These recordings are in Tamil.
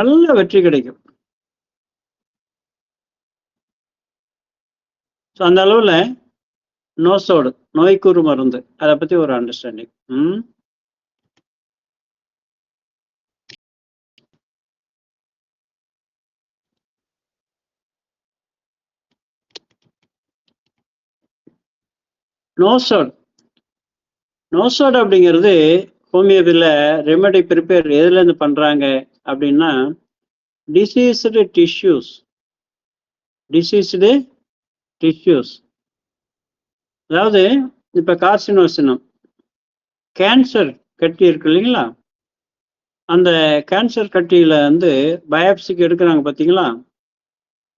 நல்ல வெற்றி கிடைக்கும். ஸோ அந்த அளவில் நோசோடு நோய்க்குறு மருந்து அதை பற்றி ஒரு அண்டர்ஸ்டாண்டிங். நோசோடு அப்படிங்கிறது ஹோமியோபதியில் ரெமெடி ப்ரிப்பேர் எதுலேருந்து பண்ணுறாங்க அப்படின்னா டிசீஸ்டு டிஷ்யூஸ், அதாவது இப்போ கார்சினோசினம் கேன்சர் கட்டி இருக்கு இல்லைங்களா, அந்த கேன்சர் கட்டியில் வந்து பயாப்சிக்கு எடுக்கிறாங்க பார்த்தீங்களா,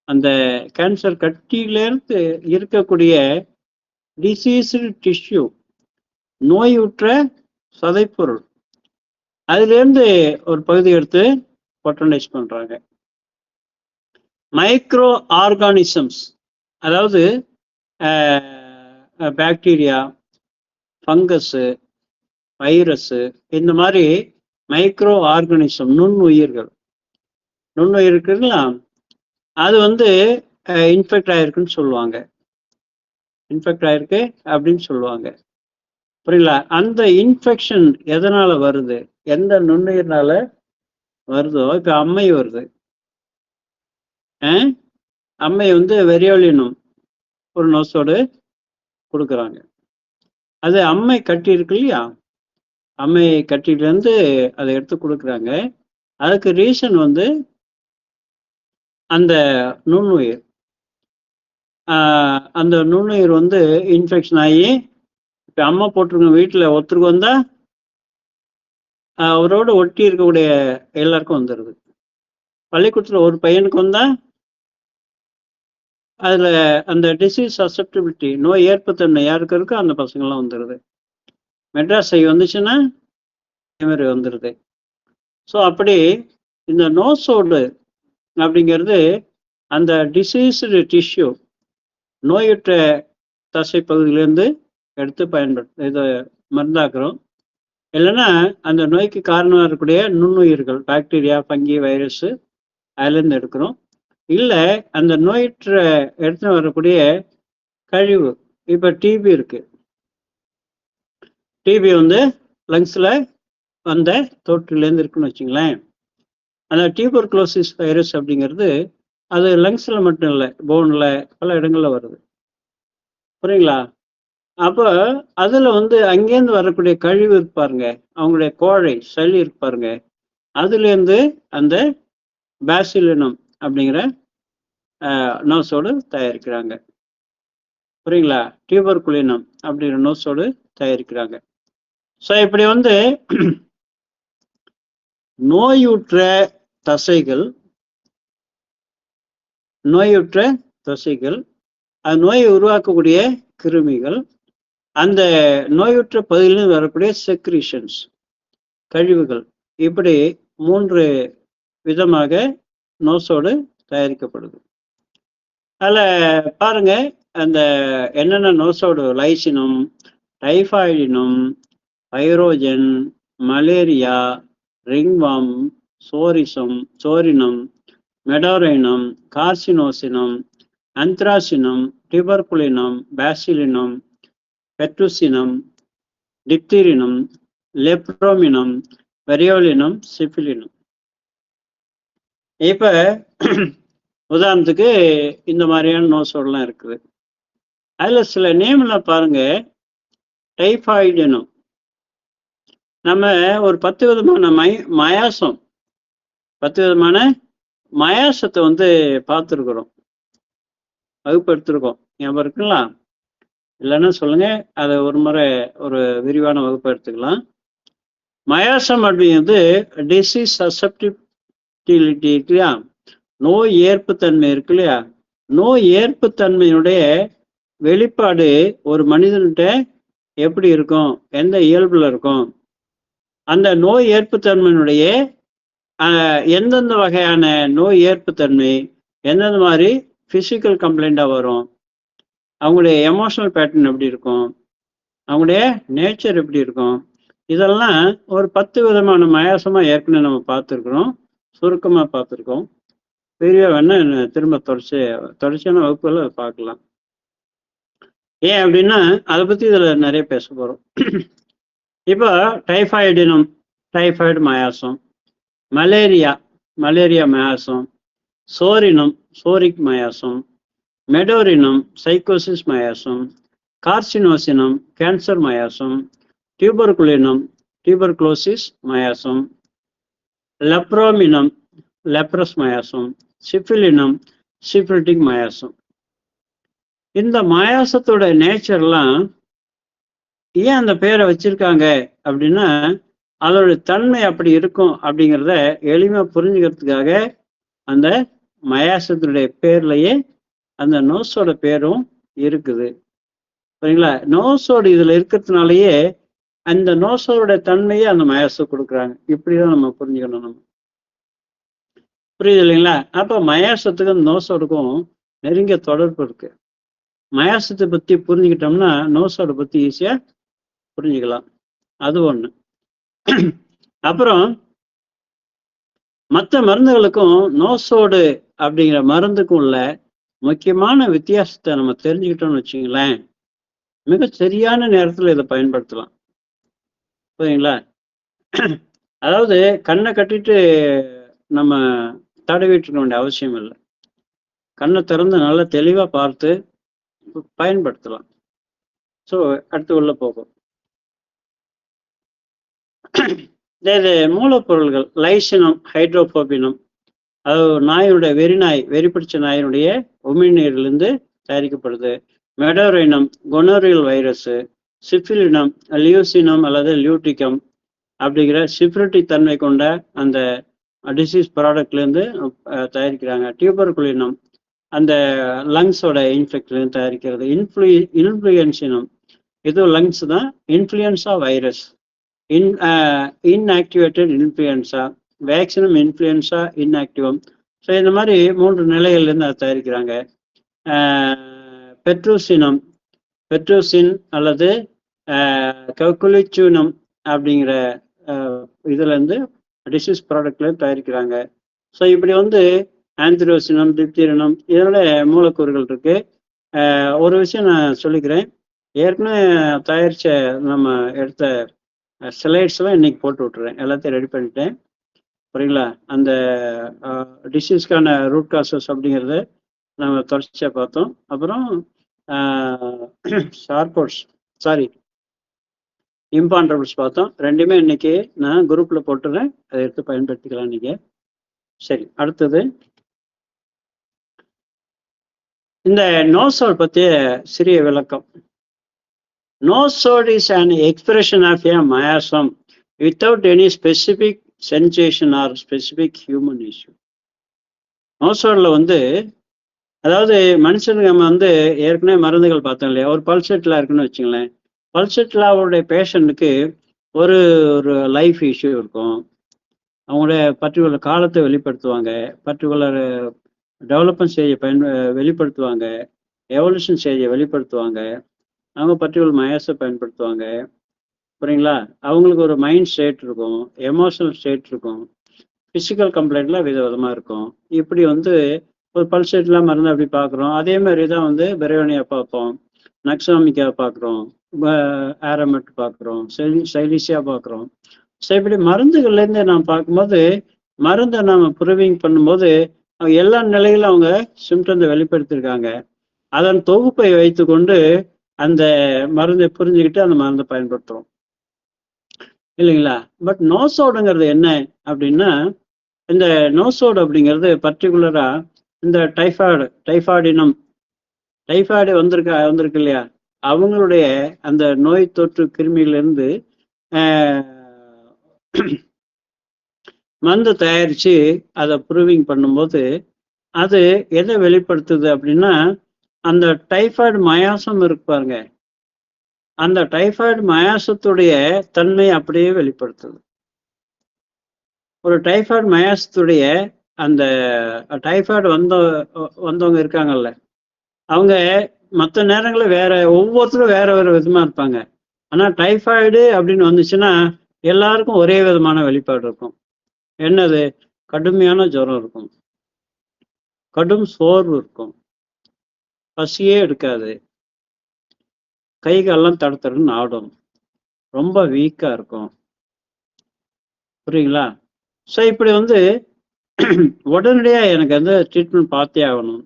அந்த கேன்சர் கட்டியிலேருந்து இருக்கக்கூடிய டிசீஸ்டு டிஷ்யூ, நோயுற்ற சதைப்பொருள், அதுலேருந்து ஒரு பகுதி எடுத்து பொட்டனைஸ் பண்ணுறாங்க. மைக்ரோ ஆர்கானிசம்ஸ், அதாவது பாக்டீரியா, ஃபங்கஸு, வைரஸு, இந்த மாதிரி மைக்ரோ ஆர்கானிசம் நுண்ணுயிர்கள் இருக்குங்களா, அது வந்து இன்ஃபெக்ட் ஆகிருக்குன்னு சொல்லுவாங்க, இன்ஃபெக்ட் ஆகிருக்கு அப்படின்னு சொல்லுவாங்க. புரியல? அந்த இன்ஃபெக்ஷன் எதனால் வருது, எந்த நுண்ணுயிர்னால வருதோ, இப்போ அம்மை வருது, அம்மை வந்து வெரியோலினம் ஒரு நோசோடு கொடுக்குறாங்க. அது அம்மை கட்டி இருக்கு இல்லையா, அம்மை கட்டிலேருந்து அதை எடுத்து கொடுக்குறாங்க. அதுக்கு ரீசன் வந்து அந்த நுண்ணுயிர், அந்த நுண்ணுயிர் வந்து இன்ஃபெக்ஷன் ஆகி இப்போ அம்மா போட்டிருக்க வீட்டில் ஒருத்தருக்கு வந்தால் அவரோட ஒட்டி இருக்கக்கூடிய எல்லாருக்கும் வந்துடுது. பள்ளிக்கூடத்தில் ஒரு பையனுக்கு வந்தால் அதில் அந்த டிசீஸ் சசப்டிபிலிட்டி, நோய் ஏற்புத்தன்மை யாருக்கு இருக்கோ அந்த பசங்கள்லாம் வந்துடுது. மெட்ராஸ் ஐ வந்துச்சுன்னா இதே மாதிரி வந்துடுது. ஸோ அப்படி இந்த நோசோடு அப்படிங்கிறது அந்த டிசீஸ்டு டிஷ்யூ, நோயுற்ற தசை பகுதியிலேருந்து எடுத்து இதை மருந்தாக்குறோம். இல்லைன்னா அந்த நோய்க்கு காரணமாக இருக்கக்கூடிய நுண்ணுயிர்கள், பாக்டீரியா, ஃபங்கி, வைரஸு, அதுலேருந்து எடுக்கிறோம். இல்லை அந்த நோயுற்ற எடுத்துன்னு வரக்கூடிய கழிவு, இப்போ டிபி இருக்கு, டிபி வந்து லங்ஸில் வந்த தொற்றுலேருந்து இருக்குன்னு வச்சுங்களேன். அந்த டியூபர்குலோசிஸ் வைரஸ் அப்படிங்கிறது அது லங்ஸில் மட்டும் இல்லை, போனில் பல இடங்களில் வருது. புரியுங்களா? அப்போ அதில் வந்து அங்கேருந்து வரக்கூடிய கழிவு இருப்பாருங்க, அவங்களுடைய கோழை சளி இருப்பாருங்க, அதுலேருந்து அந்த பேசிலினம் அப்படிங்கிற நோசோடு தயாரிக்கிறாங்க. புரியுங்களா? டியூபர்குலினம் அப்படிங்கிற நோசோடு தயாரிக்கிறாங்க. ஸோ இப்படி வந்து நோயுற்ற தசைகள் அது நோயை உருவாக்கக்கூடிய கிருமிகள், அந்த நோயுற்ற பகுதியிலிருந்து வரக்கூடிய செக்ரீஷன்ஸ், கழிவுகள், இப்படி 3 விதமாக நோசோடு தயாரிக்கப்படுது. அதில் பாருங்க, அந்த என்னென்ன நோசோடு: லைசினம், டைஃபாய்டினம், பைரோஜன், மலேரியா, ரிங்வாம், சோரினம், மெடோரைனம், கார்சினோசினம், அந்த்ராசினம், டியூபர்குலினம், பேசிலினம், பெட்ருசினம், டிப்தீரினம், லெப்ரோமினம், வெரியோலினம், சிஃபிலினம். இப்போ உதாரணத்துக்கு இந்த மாதிரியான நோசோடெலாம் இருக்குது. அதில் சில நேம்லாம் பாருங்க. டைஃபாய்டினம், நம்ம ஒரு 10 விதமான மயாசம், 10 விதமான மயாசத்தை வந்து பார்த்துருக்குறோம், வகுப்பு எடுத்துருக்கோம். ஞாபகம் இருக்குங்களா? இல்லைன்னா சொல்லுங்க, அதை ஒரு முறை ஒரு விரிவான வகுப்பு எடுத்துக்கலாம். மயாசம் அப்படிங்கிறது டிசீஸ் சசப்டிபிலிட்டி இருக்கு இல்லையா, நோய் ஏற்புத்தன்மை இருக்கு இல்லையா, நோய் ஏற்புத்தன்மையினுடைய வெளிப்பாடு ஒரு மனிதன்கிட்ட எப்படி இருக்கும், எந்த இயல்புல இருக்கும், அந்த நோய் ஏற்புத்தன்மையினுடைய எந்தெந்த வகையான நோய் ஏற்புத்தன்மை, எந்தெந்த மாதிரி ஃபிசிக்கல் கம்ப்ளைண்டாக வரும், அவங்களுடைய எமோஷனல் பேட்டர்ன் எப்படி இருக்கும், அவங்களுடைய நேச்சர் எப்படி இருக்கும், இதெல்லாம் ஒரு 10 விதமான மயாசமாக ஏற்கனவே நம்ம பார்த்துருக்குறோம். சுருக்கமாக பார்த்துருக்கோம். பெரிய வேணா திரும்ப தொடர்ச்சியான வகுப்புகளை பார்க்கலாம். ஏன் அப்படின்னா அதை பற்றி இதில் நிறைய பேச போகிறோம். இப்போ டைஃபாய்டினம், டைஃபாய்டு மயாசம், மலேரியா மயாசம், சோரினம், சோரிக் மயாசம், மெடோரினம், சைக்கோசிஸ் மயாசம், கார்சினோசினம், கேன்சர் மயாசம், டியூபர்குலினம், டியூபர்குலோசிஸ் மயாசம், லெப்ரோமினம், லெப்ரஸ் மயாசம், சிஃபிலினம், சிஃபிலிட்டிக் மயாசம். இந்த மயாசத்தோட நேச்சர்லாம் ஏன் அந்த பேரை வச்சிருக்காங்க அப்படின்னா அதோட தன்மை அப்படி இருக்கும் அப்படிங்கிறத எளிமையாக புரிஞ்சுக்கிறதுக்காக அந்த மயாசத்தினுடைய பேர்லயே அந்த நோஸோட பேரும் இருக்குது. சரிங்களா? நோஸோடு இதுல இருக்கிறதுனாலயே அந்த நோஸோட தன்மையை அந்த மயாசம் கொடுக்குறாங்க. இப்படிதான் நம்ம புரிஞ்சுக்கணும். நம்ம புரியுது இல்லைங்களா? அப்ப மயாசத்துக்கும் நோஸோடுக்கும் நெருங்கிய தொடர்பு இருக்கு. மயாசத்தை பத்தி புரிஞ்சுக்கிட்டோம்னா நோஸோட பத்தி ஈஸியா புரிஞ்சுக்கலாம். அது ஒண்ணு. அப்புறம் மற்ற மருந்துகளுக்கும் நோஸோடு அப்படிங்கிற மருந்துக்கும் உள்ள முக்கியமான வித்தியாசத்தை நம்ம தெரிஞ்சுக்கிட்டோம்னு வச்சுங்களேன், மிக சரியான நேரத்தில் இதை பயன்படுத்தலாம். புரியுங்களா? அதாவது கண்ணை கட்டிட்டு நம்ம தடவிட்டு இருக்க வேண்டிய அவசியம் இல்லை. கண்ணை திறந்து நல்லா தெளிவாக பார்த்து பயன்படுத்தலாம். ஸோ அடுத்து உள்ள போகும். இது மூலப்பொருள்கள் லைசினம், ஹைட்ரோபோபினம், அதாவது நாயினுடைய வெறி பிடிச்ச நாயினுடைய உமிழ்நீரிலிருந்து தயாரிக்கப்படுது. மெடோரினம், கொனோரியல் வைரஸ், சிஃபிலினம், லியூசினம் அல்லது லியூட்டிகம் அப்படிங்கிற சிஃபிலிட்டிக் தன்மை கொண்ட அந்த டிசீஸ் ப்ராடக்ட்லேருந்து தயாரிக்கிறாங்க. டியூபர்குலினம் அந்த லங்ஸோட இன்ஃபெக்ட்லேருந்து தயாரிக்கிறது. இன்ஃப்ளூயன்சினம் இது லங்ஸ் தான். Influenza virus, inactivated influenza, vaccinum influenza inactivum. So இந்த மாதிரி 3 நிலைகள்லேருந்து அதை தயாரிக்கிறாங்க. பெட்ரூசின் அல்லது கவுகுலிச்சூனம் அப்படிங்கிற இதுலேருந்து டிசீஸ் ப்ராடக்ட்லேருந்து தயாரிக்கிறாங்க. ஸோ இப்படி ஆந்திரோசினம், டிப்தீரினம் இதோட மூலக்கூறுகள் இருக்கு. ஒரு விஷயம் நான் சொல்லிக்கிறேன், ஏற்கனவே தயாரித்த நம்ம எடுத்த ஸ்லைட்ஸ்லாம் இன்னைக்கு போட்டு விட்டுறேன், எல்லாத்தையும் ரெடி பண்ணிட்டேன். புரியுங்களா? அந்த டிசீஸ்க்கான ரூட் காசஸ் அப்படிங்கிறத நம்ம தொடர்ச்சியாக பார்த்தோம். அப்புறம் இம்பான்டபிள்ஸ் பார்த்தோம். ரெண்டுமே இன்னைக்கு நான் குரூப்பில் போட்டுறேன், அதை எடுத்து பயன்படுத்திக்கலாம் நீங்கள். சரி, அடுத்தது இந்த நோசோட் பற்றிய சிறிய விளக்கம். Nosode is an expression of a miasm without any specific sensation or specific human issue. நோசோடில் அதாவது மனுஷனுக்கு நம்ம ஏற்கனவே மருந்துகள் பார்த்தோம் இல்லையா? ஒரு பல்செட்டில் இருக்குன்னு வச்சுங்களேன். பல்செட்டில் அவருடைய பேஷண்ட்டுக்கு ஒரு லைஃப் இஷ்யூ இருக்கும். அவங்களுடைய பர்டிகுலர் காலத்தை வெளிப்படுத்துவாங்க, பர்டிகுலர் டெவலப்மெண்ட் ஸ்டேஜை வெளிப்படுத்துவாங்க, எவல்யூஷன் ஸ்டேஜை வெளிப்படுத்துவாங்க. அவங்க பர்டிகுலர் மயாசை பயன்படுத்துவாங்க. புரியுங்களா? அவங்களுக்கு ஒரு மைண்ட் ஸ்டேட் இருக்கும், எமோஷனல் ஸ்டேட் இருக்கும், ஃபிசிக்கல் கம்ப்ளைண்ட்லாம் விதவிதமாக இருக்கும். இப்படி ஒரு பல்சேட்லாம் மருந்து அப்படி பார்க்குறோம். அதே மாதிரி தான் பெரோனியா பார்ப்போம், நக்ஸாமிக்கா பார்க்குறோம், ஆரமெட் பார்க்குறோம், சைலிசியா பார்க்குறோம். ஸோ இப்படி மருந்துகள்லேருந்து நாம் பார்க்கும்போது மருந்தை நாம் ப்ரூவிங் பண்ணும்போது எல்லா நிலையிலும் அவங்க சிம்டம்ஸை வெளிப்படுத்தியிருக்காங்க. அதன் தொகுப்பை வைத்து கொண்டு அந்த மருந்தை புரிஞ்சுக்கிட்டு அந்த மருந்தை பயன்படுத்துகிறோம் இல்லைங்களா? பட் நோசோடுங்கிறது என்ன அப்படின்னா, இந்த நோசோடு அப்படிங்கிறது பர்டிகுலரா இந்த டைஃபாய்டு வந்திருக்கு இல்லையா, அவங்களுடைய அந்த நோய் தொற்று கிருமியிலிருந்து மருந்து தயாரித்து அதை ப்ரூவிங் பண்ணும்போது அது எதை வெளிப்படுத்துது அப்படின்னா, அந்த டைஃபாய்டு மயாசம் இருக்கு பாருங்க, அந்த டைஃபாய்டு மயாசத்துடைய தன்மை அப்படியே வெளிப்படுத்துது. ஒரு டைஃபாய்டு மயாசத்துடைய அந்த டைஃபாய்டு வந்தவங்க இருக்காங்கல்ல, அவங்க மற்ற நேரங்களில் ஒவ்வொருத்தரும் வேற விதமாக இருப்பாங்க. ஆனால் டைஃபாய்டு அப்படின்னு வந்துச்சுன்னா எல்லாருக்கும் ஒரே விதமான வெளிப்பாடு இருக்கும். என்னது? கடுமையான ஜுரம் இருக்கும், கடும் சோர்வு இருக்கும், பசியே எடுக்காது, கை காலெல்லாம் தடுத்தடுன்னு ஆடும், ரொம்ப வீக்கா இருக்கும். புரியுங்களா? ஸோ இப்படி வந்து உடனடியா எனக்கு வந்து ட்ரீட்மெண்ட் பார்த்தே ஆகணும்,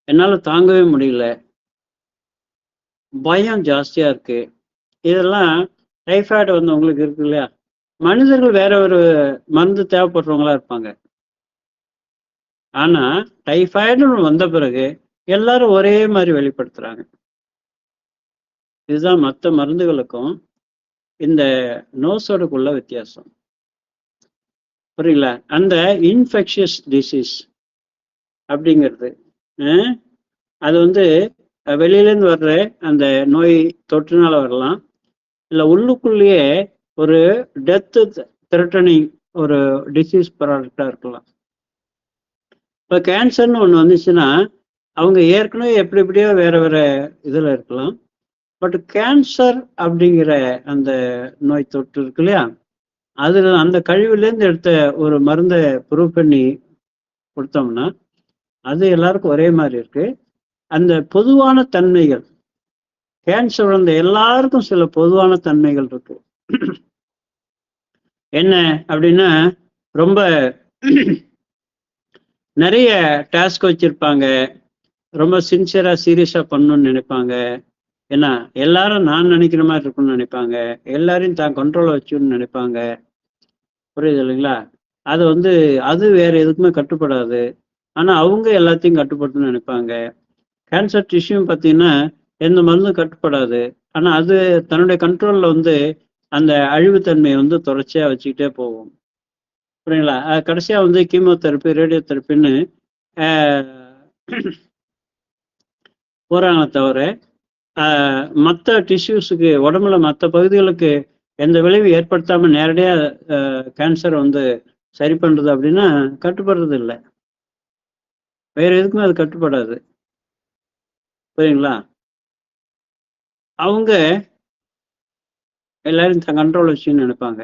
என்னால தாங்கவே முடியல, பயம் ஜாஸ்தியா இருக்கு, இதெல்லாம் டைஃபாய்டு வந்து உங்களுக்கு இருக்கு இல்லையா? மனிதர்கள் வேற ஒரு மருந்து தேவைப்படுறவங்களா இருப்பாங்க. ஆனா டைஃபாய்டுன்னு வந்த பிறகு எல்லாரும் ஒரே மாதிரி வெளிப்படுத்துறாங்க. இதுதான் மற்ற மருந்துகளுக்கும் இந்த நோசோடுக்குள்ள வித்தியாசம். புரியுங்களா? அந்த இன்ஃபெக்ஷியஸ் டிசீஸ் அப்படிங்கிறது அது வந்து வெளியிலேருந்து வர்ற அந்த நோய் தொற்றுனால வரலாம், இல்லை உள்ளுக்குள்ளேயே ஒரு டெத்து த்ரெட்டனிங் ஒரு டிசீஸ் ப்ராடக்டாக இருக்கலாம். இப்போ கேன்சர்னு ஒன்று வந்துச்சுன்னா அவங்க ஏற்கனவே எப்படி எப்படியோ வேற வேற இதில் இருக்கலாம். பட் கேன்சர் அப்படிங்கிற அந்த நோய் தொற்று இருக்கு இல்லையா, அதில் அந்த கழிவுலேருந்து எடுத்த ஒரு மருந்தை ப்ரூவ் பண்ணி கொடுத்தோம்னா அது எல்லாருக்கும் ஒரே மாதிரி இருக்கு. அந்த பொதுவான தன்மைகள், கேன்சர் வந்த எல்லாருக்கும் சில பொதுவான தன்மைகள் இருக்கு. என்ன அப்படின்னா, ரொம்ப நிறைய டாஸ்க் வச்சிருப்பாங்க, ரொம்ப சின்சியரா சீரியஸா பண்ணணும்னு நினைப்பாங்க, ஏன்னா எல்லாரும் நான் நினைக்கிற மாதிரி இருக்குன்னு நினைப்பாங்க, எல்லாரையும் தான் கண்ட்ரோல வச்சுன்னு நினைப்பாங்க. புரியுது இல்லைங்களா? அது வந்து அது வேற எதுக்குமே கட்டுப்படாது, ஆனா அவங்க எல்லாத்தையும் கட்டுப்படுத்தணும்னு நினைப்பாங்க. கேன்சர் டிஷ்யூ பார்த்தீங்கன்னா எந்த மருந்தும் கட்டுப்படாது, ஆனா அது தன்னுடைய கண்ட்ரோல்ல வந்து அந்த அழிவுத்தன்மையை வந்து தொடர்ச்சியா வச்சுக்கிட்டே போகும். புரியுங்களா? கடைசியா வந்து கீமோதெரப்பி, ரேடியோ தெரப்பின்னு போறாங்க தவிர மற்ற டிஷ்யூஸுக்கு, உடம்புல மற்ற பகுதிகளுக்கு எந்த விளைவு ஏற்படுத்தாம நேரடியா கேன்சர் வந்து சரி பண்றது அப்படின்னா கட்டுப்படுறது இல்லை, வேற எதுக்குமே அது கட்டுப்படாது. புரியுங்களா? அவங்க எல்லாரும் தன் கண்ட்ரோல் வச்சுன்னு நினைப்பாங்க.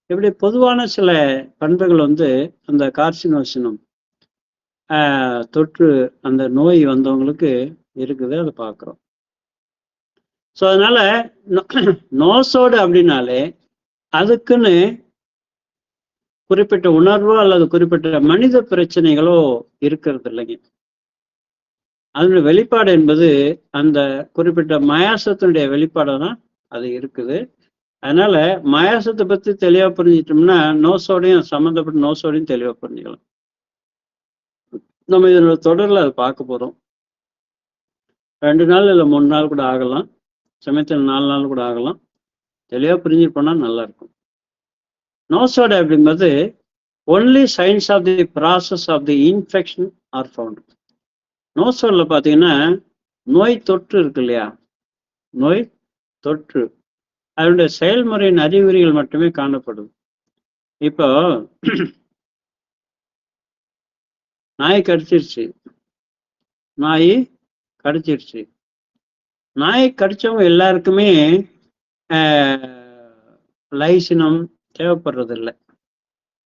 இப்படி பொதுவான சில பண்புகள் வந்து அந்த கார்சினோசினம் தொற்று அந்த நோய் வந்தவங்களுக்கு இருக்குது, அதை பார்க்குறோம். ஸோ அதனால நோசோடு அப்படின்னாலே அதுக்குன்னு குறிப்பிட்ட உணர்வோ அல்லது குறிப்பிட்ட மனித பிரச்சனைகளோ இருக்கிறது இல்லைங்க. அதனுடைய வெளிப்பாடு என்பது அந்த குறிப்பிட்ட மயாசத்தினுடைய வெளிப்பாடு தான் அது இருக்குது. அதனால மயாசத்தை பத்தி தெளிவா புரிஞ்சிட்டோம்னா நோசோடையும் சம்மந்தப்பட்ட நோசோடையும் தெளிவா புரிஞ்சுக்கலாம். நம்ம இதனோட தொடர்ல அதை பார்க்க போறோம். 2 நாள் இல்லை 3 நாள் கூட ஆகலாம், சமயத்தில் 4 நாள் கூட ஆகலாம். தெளிவா புரிஞ்சுட்டு போனா நல்லா இருக்கும். நோசோட அப்படிங்கிறது only signs of the process of the infection are found. நோசோட்ல பார்த்தீங்கன்னா நோய் தொற்று இருக்கு இல்லையா, நோய் தொற்று அதனுடைய செயல்முறையின் அறிகுறிகள் மட்டுமே காணப்படுது. இப்போ நாய் கடிச்சிருச்சு, நாய் கடிச்சிருச்சு, நாய் கடிச்சவங்க எல்லாருக்குமே லைசினம் தேவைப்படுறதில்லை,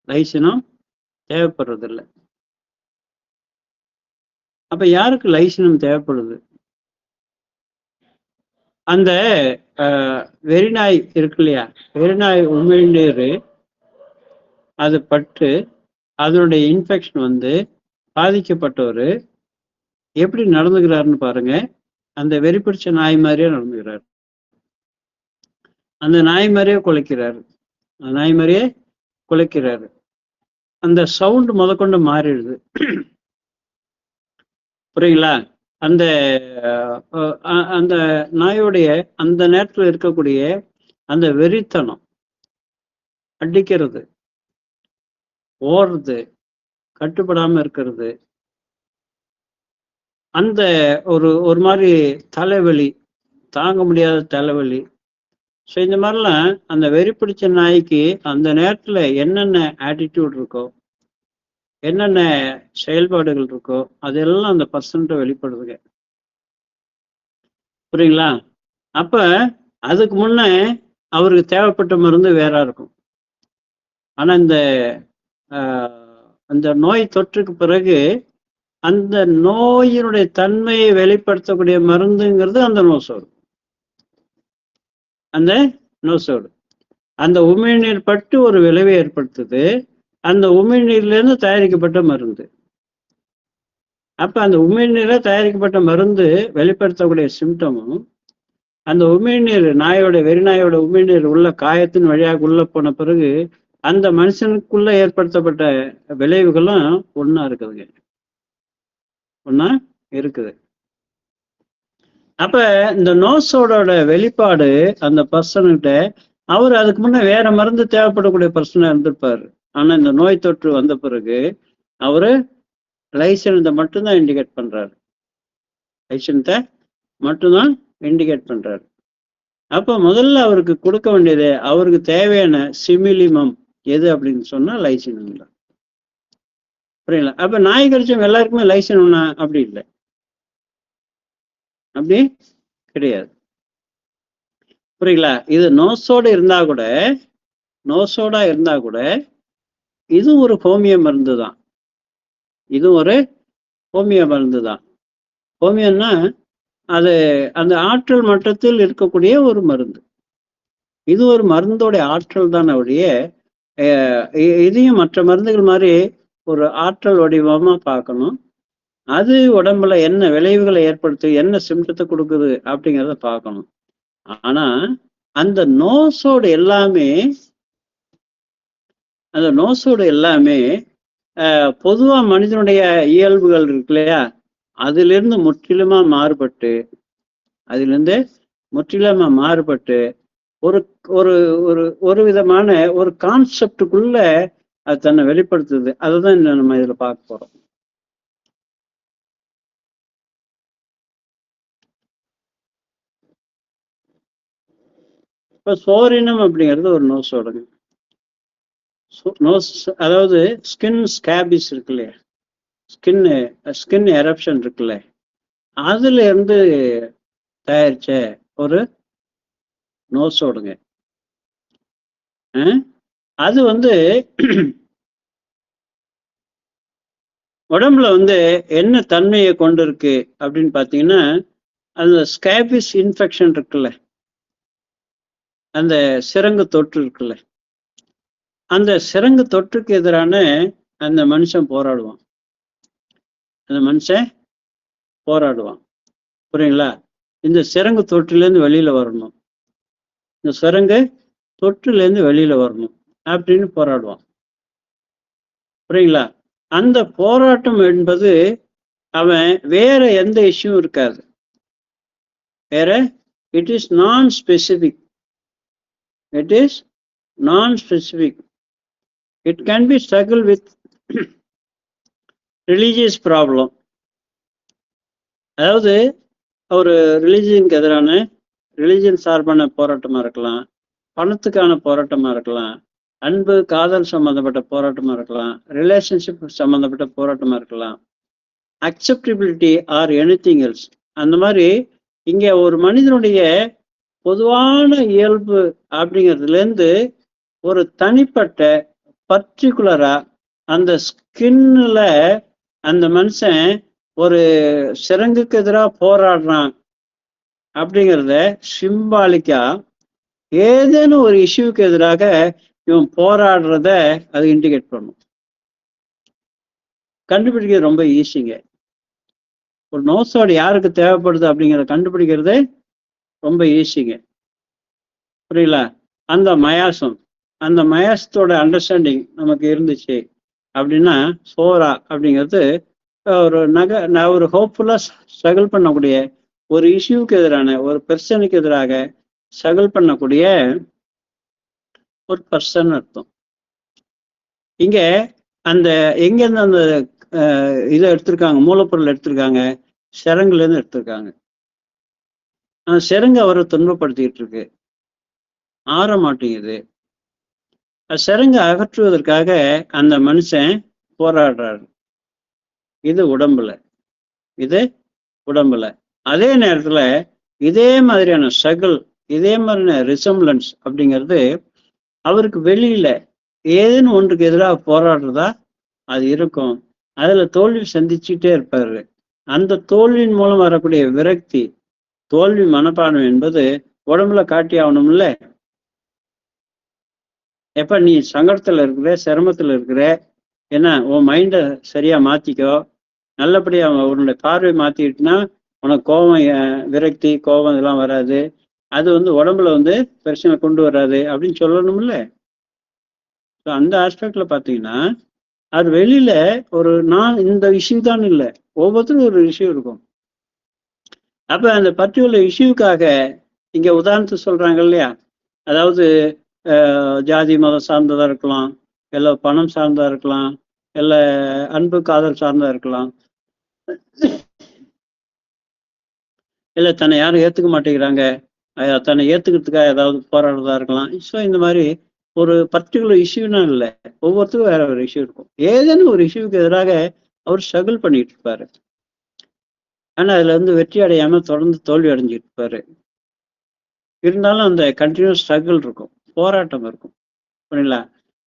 லைசினம் தேவைப்படுறதில்லை. அப்ப யாருக்கு லைசினம் தேவைப்படுது? அந்த வெறிநாய் இருக்கு இல்லையா, வெறிநாய் உமிழ்நீர் அது பட்டு அதனுடைய இன்ஃபெக்ஷன் வந்து பாதிக்கப்பட்டவர் எப்படி நடந்துக்கிறாருன்னு பாருங்க. அந்த வெறி பிடிச்ச நாய் மாதிரியே நடந்துக்கிறாரு, அந்த நாய் மாதிரியே குலைக்கிறாரு, அந்த நாய் மாதிரியே குலைக்கிறாரு. அந்த சவுண்ட் முதற்கொண்டு மாறிடுது. புரியுங்களா? அந்த அந்த நாயோடைய அந்த நேரத்தில் இருக்கக்கூடிய அந்த வெறித்தனம், அடிக்கிறது, ஓடுறது, கட்டுப்படாம இருக்கிறது, அந்த ஒரு மாதிரி தலைவலி, தாங்க முடியாத தலைவலி. ஸோ இந்த மாதிரிலாம் அந்த வெறி பிடிச்ச நாய்க்கு அந்த நேரத்தில் என்னென்ன ஆட்டிடியூட் இருக்கோ, என்னென்ன செயல்பாடுகள் இருக்கோ அதெல்லாம் அந்த பர்சன்ட்டை வெளிப்படுதுங்க. புரியுங்களா? அப்ப அதுக்கு முன்ன அவருக்கு தேவைப்பட்ட மருந்து வேற இருக்கும். ஆனா அந்த நோய் தொற்றுக்கு பிறகு அந்த நோயினுடைய தன்மையை வெளிப்படுத்தக்கூடிய மருந்துங்கிறது அந்த நோசோடு. அந்த நோசோடு அந்த உமிழ்நீர் பட்டு ஒரு விளைவை ஏற்படுத்துது. அந்த உமிழ்நீர்ல இருந்து தயாரிக்கப்பட்ட மருந்து. அப்ப அந்த உமிழ்நீர தயாரிக்கப்பட்ட மருந்து வெளிப்படுத்தக்கூடிய சிம்டமும் அந்த உமிழ்நீர் வெறிநாயோட உமிழ்நீர் உள்ள காயத்தின் வழியாக உள்ள போன பிறகு அந்த மனுஷனுக்குள்ள ஏற்படுத்தப்பட்ட விளைவுகளும் ஒண்ணா இருக்குதுங்க. ஒண்ணா இருக்குது. அப்ப இந்த நோசோட வெளிப்பாடு அந்த பர்சன்கிட்ட, அவர் அதுக்கு முன்ன வேற மருந்து தேவைப்படக்கூடிய பர்சனா இருந்திருப்பாரு. ஆனா இந்த நோய் தொற்று வந்த பிறகு அவரு லைசன்ஸை மட்டும்தான் இண்டிகேட் பண்றாரு. லைசன்ஸை மட்டும்தான் இண்டிகேட் பண்றாரு. அப்ப முதல்ல அவருக்கு கொடுக்க வேண்டியது, அவருக்கு தேவையான சிமிலிமம் எது அப்படின்னு சொன்னா லைசின் தான். புரியல? அப்ப நாய் கடிச்சவங்க எல்லாருக்குமே லைசன் ஒண்ணா? அப்படி இல்லை, அப்படி கிடையாது. புரியுங்களா? இது நோசோட இருந்தா கூட இது ஒரு ஹோமியோ மருந்து தான். இது ஒரு ஹோமியோ மருந்து தான். ஹோமியோன்னா அது அந்த ஆற்றல் மட்டத்தில் இருக்கக்கூடிய ஒரு மருந்து. இது ஒரு மருந்தோடைய ஆற்றல் தான் ஒழிய இதையும் மற்ற மருந்துகள் மாதிரி ஒரு ஆற்றல் வடிவமா பார்க்கணும். அது உடம்புல என்ன விளைவுகளை ஏற்படுத்து, என்ன சிம்டத்தை கொடுக்குது அப்படிங்கிறத பார்க்கணும். ஆனா அந்த நோசோடு எல்லாமே பொதுவா மனிதனுடைய இயல்புகள் இருக்கு இல்லையா, அதிலிருந்து முற்றிலுமா மாறுபட்டு ஒரு ஒரு ஒரு ஒரு விதமான ஒரு கான்செப்டுக்குள்ள அது தன்னை வெளிப்படுத்துது. அதுதான் நம்ம இதுல பார்க்க போறோம். இப்ப சோரினம் அப்படிங்கிறது ஒரு நோசோடுங்க. அதாவது ஸ்கின் ஸ்கேபிஸ் இருக்கு இல்லையா, ஸ்கின் எரப்ஷன் இருக்குல்ல, அதுல இருந்து தயாரிச்ச ஒரு நோசோடுங்க. அது உடம்புல என்ன தன்மையை கொண்டு இருக்கு அப்படின்னு பாத்தீங்கன்னா, அந்த ஸ்கேபிஸ் இன்ஃபெக்ஷன் இருக்குல்ல, அந்த சிரங்கு தொற்று இருக்குல்ல, அந்த சிரங்கு தொற்றுக்கு எதிரான அந்த மனுஷன் போராடுவான். புரியுங்களா? இந்த சிரங்கு தொற்றிலேருந்து வெளியில வரணும், இந்த சிரங்கு தொற்றிலேருந்து வெளியில வரணும் அப்படின்னு போராடுவான். புரியுங்களா? அந்த போராட்டம் என்பது அவன் வேற எந்த இஷ்யூ இருக்காது. வேற இட் இஸ் நான் specific. It can be struggle with religious problem. அதாவது ஒரு ரிலிஜியனுக்கு எதிரான ரிலிஜியன் சார்பான போராட்டமா இருக்கலாம், பணத்துக்கான போராட்டமா இருக்கலாம், அன்பு காதல் சம்பந்தப்பட்ட போராட்டமா இருக்கலாம், ரிலேஷன்ஷிப் சம்பந்தப்பட்ட போராட்டமா இருக்கலாம், அக்செப்டபிலிட்டி ஆர் எனிதிங் எல்ஸ். அந்த மாதிரி இங்க ஒரு மனிதனுடைய பொதுவான இயல்பு அப்படிங்கிறதுல இருந்து ஒரு தனிப்பட்ட பர்டிகுலரா அந்த ஸ்கின்ல அந்த மனுஷன் ஒரு சிரங்குக்கு எதிராக போராடுறான் அப்படிங்கிறத சிம்பாலிக்கா ஏதேனும் ஒரு இஷ்யூக்கு எதிராக இவன் போராடுறத அது இண்டிகேட் பண்ணும். கண்டுபிடிக்கிறது ரொம்ப ஈஸிங்க. ஒரு நோசோடு யாருக்கு தேவைப்படுது அப்படிங்கிறத கண்டுபிடிக்கிறது ரொம்ப ஈஸிங்க. புரியல? அந்த மயாசத்தோட அண்டர்ஸ்டாண்டிங் நமக்கு இருந்துச்சு அப்படின்னா, சோரா அப்படிங்கிறது ஒரு ஹோப்ஃபுல்லா ஸ்ட்ரகிள் பண்ணக்கூடிய ஒரு இஷ்யூக்கு எதிரான ஒரு பெர்சனுக்கு எதிராக ஸ்ட்ரகிள் பண்ணக்கூடிய ஒரு பர்சன் அர்த்தம். இங்க எங்கேருந்து அந்த இதை எடுத்திருக்காங்க, மூலப்பொருள் எடுத்திருக்காங்க, சிரங்குல இருந்து எடுத்திருக்காங்க. அந்த சிரங்கு அவரை துன்பப்படுத்திக்கிட்டு இருக்கு, ஆற மாட்டேங்குது. சிரங்கு அகற்றுவதற்காக அந்த மனுஷன் போராடுறாரு. இது உடம்புல அதே நேரத்துல இதே மாதிரியான ஸ்ட்ரகிள், இதே மாதிரியான ரிசம்பிளன்ஸ் அப்படிங்கிறது அவருக்கு வெளியில ஏதேனும் ஒன்றுக்கு எதிராக போராடுறதா அது இருக்கும். அதுல தோல்வி சந்திச்சுட்டே இருப்பாரு. அந்த தோல்வியின் மூலம் வரக்கூடிய விரக்தி, தோல்வி மனப்பான்மை என்பது உடம்புல காட்டி ஆகணும்ல. எப்ப நீ சங்கடத்துல இருக்கிற, சிரமத்துல இருக்கிற, என்ன உன் மைண்ட சரியா மாத்திக்கோ, நல்லபடியா உன்னுடைய பார்வை மாத்திக்கிட்டுனா உனக்கு கோபம், விரக்தி, கோபம் இதெல்லாம் வராது, அது உடம்புல பிரச்சனை கொண்டு வராது அப்படின்னு சொல்லணும்ல. அந்த ஆஸ்பெக்ட்ல பாத்தீங்கன்னா அது வெளியில ஒரு நான் இந்த இஷ்யூ தான் இல்லை, ஒவ்வொருத்தரும் ஒரு இஷ்யூ இருக்கும். அப்ப அந்த பர்டிகுலர் இஷ்யூக்காக இங்க உதாரணத்துக்கு சொல்றாங்க இல்லையா, அதாவது ஜாதி மதம் சார்ந்ததா இருக்கலாம், இல்லை பணம் சார்ந்தா இருக்கலாம், இல்லை அன்பு காதல் சார்ந்தா இருக்கலாம், இல்லை தன்னை யாரும் ஏத்துக்க மாட்டேங்கிறாங்க, தன்னை ஏத்துக்கிறதுக்காக ஏதாவது போராடுறதா இருக்கலாம். ஸோ இந்த மாதிரி ஒரு பர்டிகுலர் இஷ்யூனா இல்லை, ஒவ்வொருத்தருக்கும் வேற ஒரு இஷ்யூ இருக்கும். ஏதேனும் ஒரு இஷ்யூக்கு எதிராக அவர் ஸ்ட்ரகிள் பண்ணிட்டு இருப்பாரு. ஆனா அதுல வெற்றி அடையாம தொடர்ந்து தோல்வி அடைஞ்சிட்டு இருப்பாரு. இருந்தாலும் அந்த கண்டினியூஸ் ஸ்ட்ரகிள் இருக்கும், போராட்டம் இருக்கும். புரியுங்களா?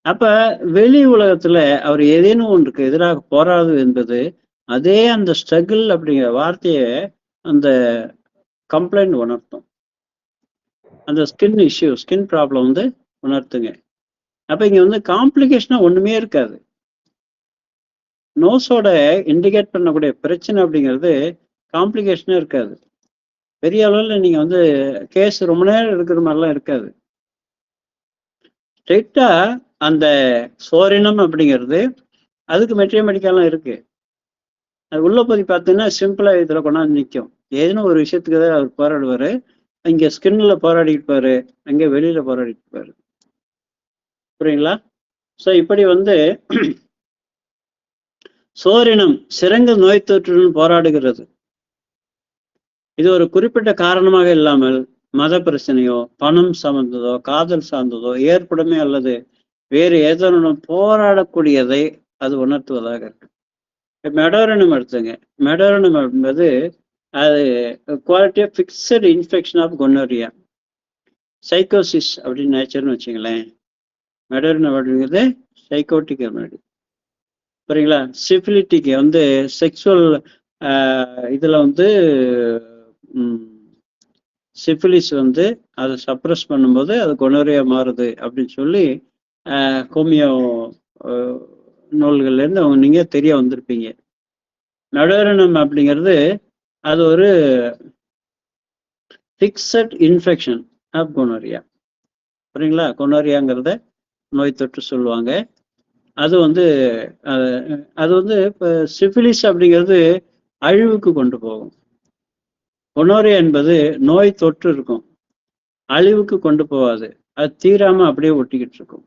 அப்ப வெளி உலகத்துல அவர் ஏதேனும் ஒன்றுக்கு எதிராக போராடுவது என்பது அதே அந்த ஸ்ட்ரகிள் அப்படிங்கிற வார்த்தையை அந்த கம்ப்ளைண்ட் உணர்த்தும். அந்த ஸ்கின் இஷ்யூ, ஸ்கின் ப்ராப்ளம் உணர்த்துங்க. அப்ப இங்க காம்ப்ளிகேஷனா ஒண்ணுமே இருக்காது. நோஸோட இண்டிகேட் பண்ணக்கூடிய பிரச்சனை அப்படிங்கிறது காம்ப்ளிகேஷனே இருக்காது. பெரிய அளவில் நீங்க கேஸ் ரொம்ப நேரம் இருக்கிற மாதிரிலாம் இருக்காது. ஸ்ட்ரெயிட்டா அந்த சோரினம் அப்படிங்கிறது அதுக்கு மெட்ரியோமெடிக்கெல்லாம் இருக்கு. அது உள்ள போய் பார்த்தீங்கன்னா சிம்பிளா இதுல கொண்டாந்து நிற்கும். ஏதேனும் ஒரு விஷயத்துக்கு தான் அவர் போராடுவாரு. இங்க ஸ்கின்ல போராடிட்டு இருப்பாரு, அங்கே வெளியில போராடிட்டு இருப்பாரு. புரியுங்களா? ஸோ இப்படி சோரினம் சிறந்த நோய் தொற்றுடன் போராடுகிறது. இது ஒரு குறிப்பிட்ட காரணமாக இல்லாமல் மத பிரச்சனையோ, பணம் சார்ந்ததோ, காதல் சார்ந்ததோ, ஏற்புடைமை அல்லது வேறு ஏதனுடன் போராடக்கூடியதை அது உணர்த்துவதாக இருக்கு. மெடோரனம் எடுத்துங்க. மெடோரனம் என்பது அது quality of fixed infection of gonorrhoea, sycosis அப்படின்னு நேச்சர்னு வச்சுங்களேன். மெடோரனம் அப்படிங்கிறது சைக்கோட்டிக் மெடி. புரியுங்களா? சிஃபிலிட்டிக்கு செக்ஷுவல் இதுல சிஃபிலிஸ் அதை சப்ரஸ் பண்ணும்போது அது கொனோரியா மாறுது அப்படின்னு சொல்லி ஹோமியோ நூல்கள்ல இருந்து நீங்க தெரிய வந்திருப்பீங்க. மெடோரனம் அப்படிங்கிறது அது ஒரு ஃபிக்ஸட் இன்ஃபெக்ஷன் ஆஃப் கொனோரியா. புரியுங்களா? கொனோரியாங்கிறத நோய் தொற்று சொல்லுவாங்க. அது அது இப்போ சிஃபிலிஸ் அப்படிங்கிறது அழிவுக்கு கொண்டு போகும். கொனோரியா என்பது நோய் தொற்று இருக்கும், அழிவுக்கு கொண்டு போகாது, அது தீராம அப்படியே ஒட்டிக்கிட்டு இருக்கும்.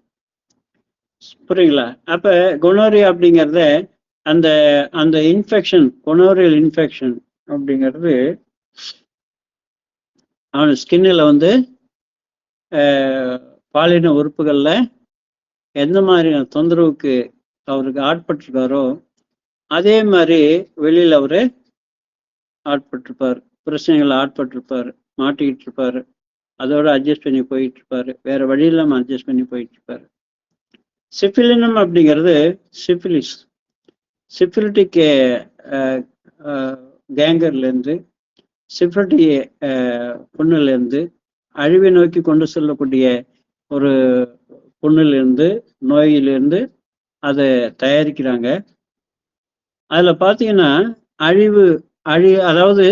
புரியுங்களா? அப்ப கொனோரியா அப்படிங்கிறத அந்த அந்த இன்ஃபெக்ஷன், கொனோரியல் இன்ஃபெக்ஷன் அப்படிங்கிறது அவன் ஸ்கின்னில் பாலின உறுப்புகள்ல எந்த மாதிரியான தொந்தரவுக்கு அவருக்கு ஆட்பட்டிருக்காரோ அதே மாதிரி வெளியில அவரு ஆட்பட்டிருப்பாரு, பிரச்சனைகளை ஆட்பட்டிருப்பாரு, மாட்டிக்கிட்டு இருப்பாரு, அதோட அட்ஜஸ்ட் பண்ணி போயிட்டு இருப்பாரு, வேற வழி இல்லாம அட்ஜஸ்ட் பண்ணி போயிட்டு இருப்பாரு. சிஃபிலினம் அப்படிங்கிறது சிஃபிலிஸ், சிஃபிலிட்டிக் கேங்கர்ல இருந்து, சிஃபிலிட்டிக் புண்ணுல இருந்து, அழிவை நோக்கி கொண்டு செல்லக்கூடிய ஒரு புண்ணிலிருந்து, நோயிலிருந்து அதை தயாரிக்கிறாங்க. அதுல பாத்தீங்கன்னா அதாவது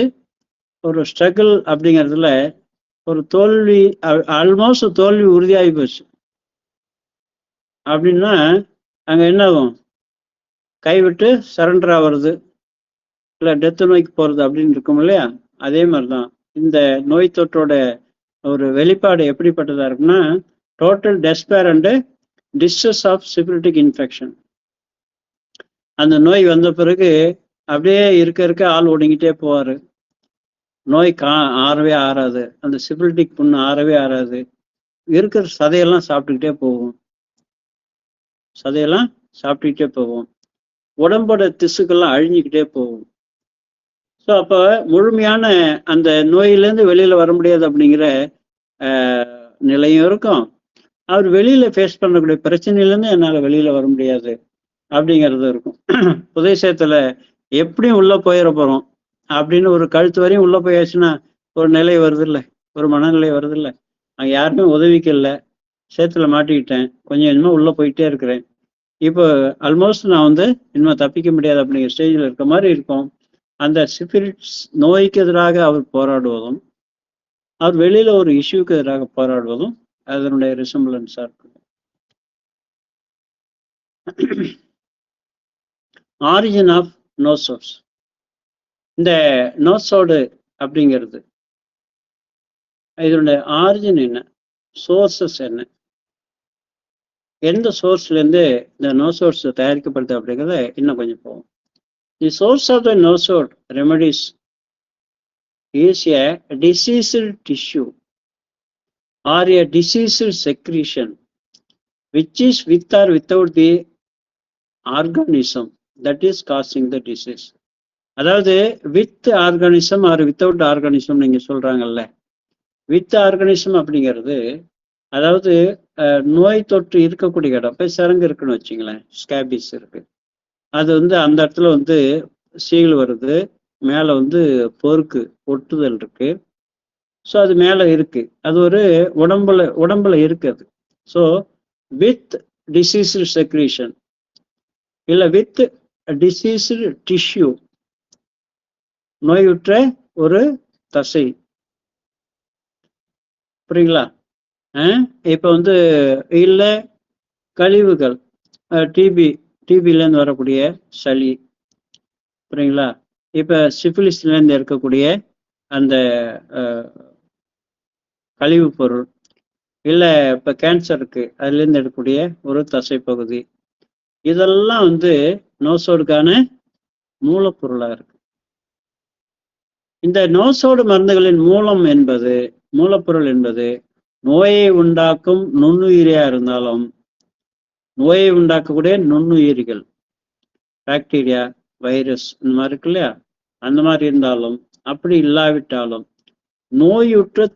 ஒரு ஸ்ட்ரகிள் அப்படிங்கிறதுல ஒரு தோல்வி, ஆல்மோஸ்ட் தோல்வி உறுதியாகி போச்சு அப்படின்னா அங்க என்ன ஆகும்? கைவிட்டு சரண்டர் ஆகிறது, இல்லை டெத்து நோய்க்கு போறது அப்படின்னு இருக்கும் இல்லையா? அதே மாதிரிதான் இந்த நோய் தொற்றோட ஒரு வெளிப்பாடு எப்படிப்பட்டதா இருக்குன்னா total despair and distress of syphilitic infection. அந்த நோய் வந்த பிறகு அப்படியே இருக்க ஆள் ஒடுங்கிட்டே போவாரு, நோய் ஆறவே ஆறாது, அந்த சிஃபிலிட்டிக் புண்ணு ஆறவே ஆறாது, இருக்கிற சதையெல்லாம் சாப்பிட்டுக்கிட்டே போகும், சதையெல்லாம் சாப்பிட்டுக்கிட்டே போகும், உடம்போட திசுக்கெல்லாம் அழிஞ்சிக்கிட்டே போகும். ஸோ அப்போ முழுமையான அந்த நோயிலேருந்து வெளியில வர முடியாது அப்படிங்கிற நிலையும் இருக்கும். அவர் வெளியில ஃபேஸ் பண்ணக்கூடிய பிரச்சனையிலேருந்து என்னால் வெளியில வர முடியாது அப்படிங்கிறது இருக்கும். உதயசத்துல எப்படியும் உள்ள போயிட போறோம் அப்படின்னு ஒரு கழுத்து வரையும் உள்ள போயாச்சுன்னா ஒரு நிலை வருது இல்லை, ஒரு மனநிலை வருது இல்லை. அங்கே யாருமே உதவிக்கு இல்லை, சேத்துல மாட்டிக்கிட்டேன், கொஞ்சம் கொஞ்சமா உள்ள போயிட்டே இருக்கிறேன். இப்போ ஆல்மோஸ்ட் நான் இனிமே தப்பிக்க முடியாது அப்படிங்கிற ஸ்டேஜில் இருக்க மாதிரி இருக்கும். அந்த சிபிலிஸ் நோய்க்கு எதிராக அவர் போராடுவதும், அவர் வெளியில ஒரு இஷ்யூக்கு எதிராக போராடுவதும் அதனுடைய ரிசம்பிளன்ஸா இருக்கு. Origin of nosodes. இந்த நோசோடு அப்படிங்கிறது இதனுடைய ஆரிஜின் என்ன, சோர்சஸ் என்ன, எந்த சோர்ஸ்ல இருந்து இந்த நோசோட்ஸ் தயாரிக்கப்படுது அப்படிங்கிறத இன்னும் கொஞ்சம் போவோம். The source of the nosode remedies is a diseased tissue or a diseased secretion which is with or without the organism that is causing the disease. அதாவது with organism or without organism நீங்க சொல்றாங்கல்ல. வித் ஆர்கானிசம் அப்படிங்கிறது அதாவது நோய் தொற்று இருக்கக்கூடிய இடம். இப்போ சரங்கு இருக்குன்னு வச்சுங்களேன், ஸ்கேபிஸ் இருக்கு, அது அந்த இடத்துல சீல் வருது, மேலே பொறுக்கு ஒட்டுதல் இருக்கு. ஸோ அது மேலே இருக்கு, அது ஒரு உடம்புல இருக்கு அது. ஸோ வித் டிசீஸ்டு செக்ரீஷன் இல்லை வித் டிசீஸ்டு டிஷ்யூ, நோயுற்ற ஒரு தசை. புரியுங்களா? இப்போ இல்லை கழிவுகள், டிபிலேருந்து வரக்கூடிய சளி, புரியுங்களா? இப்போ சிஃபிலிஸ்லேருந்து இருக்கக்கூடிய அந்த கழிவு பொருள், இல்லை இப்போ கேன்சருக்கு அதுலேருந்து எடுக்கக்கூடிய ஒரு தசை பகுதி, இதெல்லாம் நோசோடுக்கான மூலப்பொருளாக இருக்கு. இந்த நோசோடு மருந்துகளின் மூலப்பொருள் என்பது நோயை உண்டாக்கும் நுண்ணுயிரியா இருந்தாலும், நோயை உண்டாக்கக்கூடிய நுண்ணுயிரிகள், பாக்டீரியா, வைரஸ் இந்த மாதிரி இருக்கு இல்லையா, அந்த மாதிரி இருந்தாலும், அப்படி இல்லாவிட்டாலும் நோயுற்ற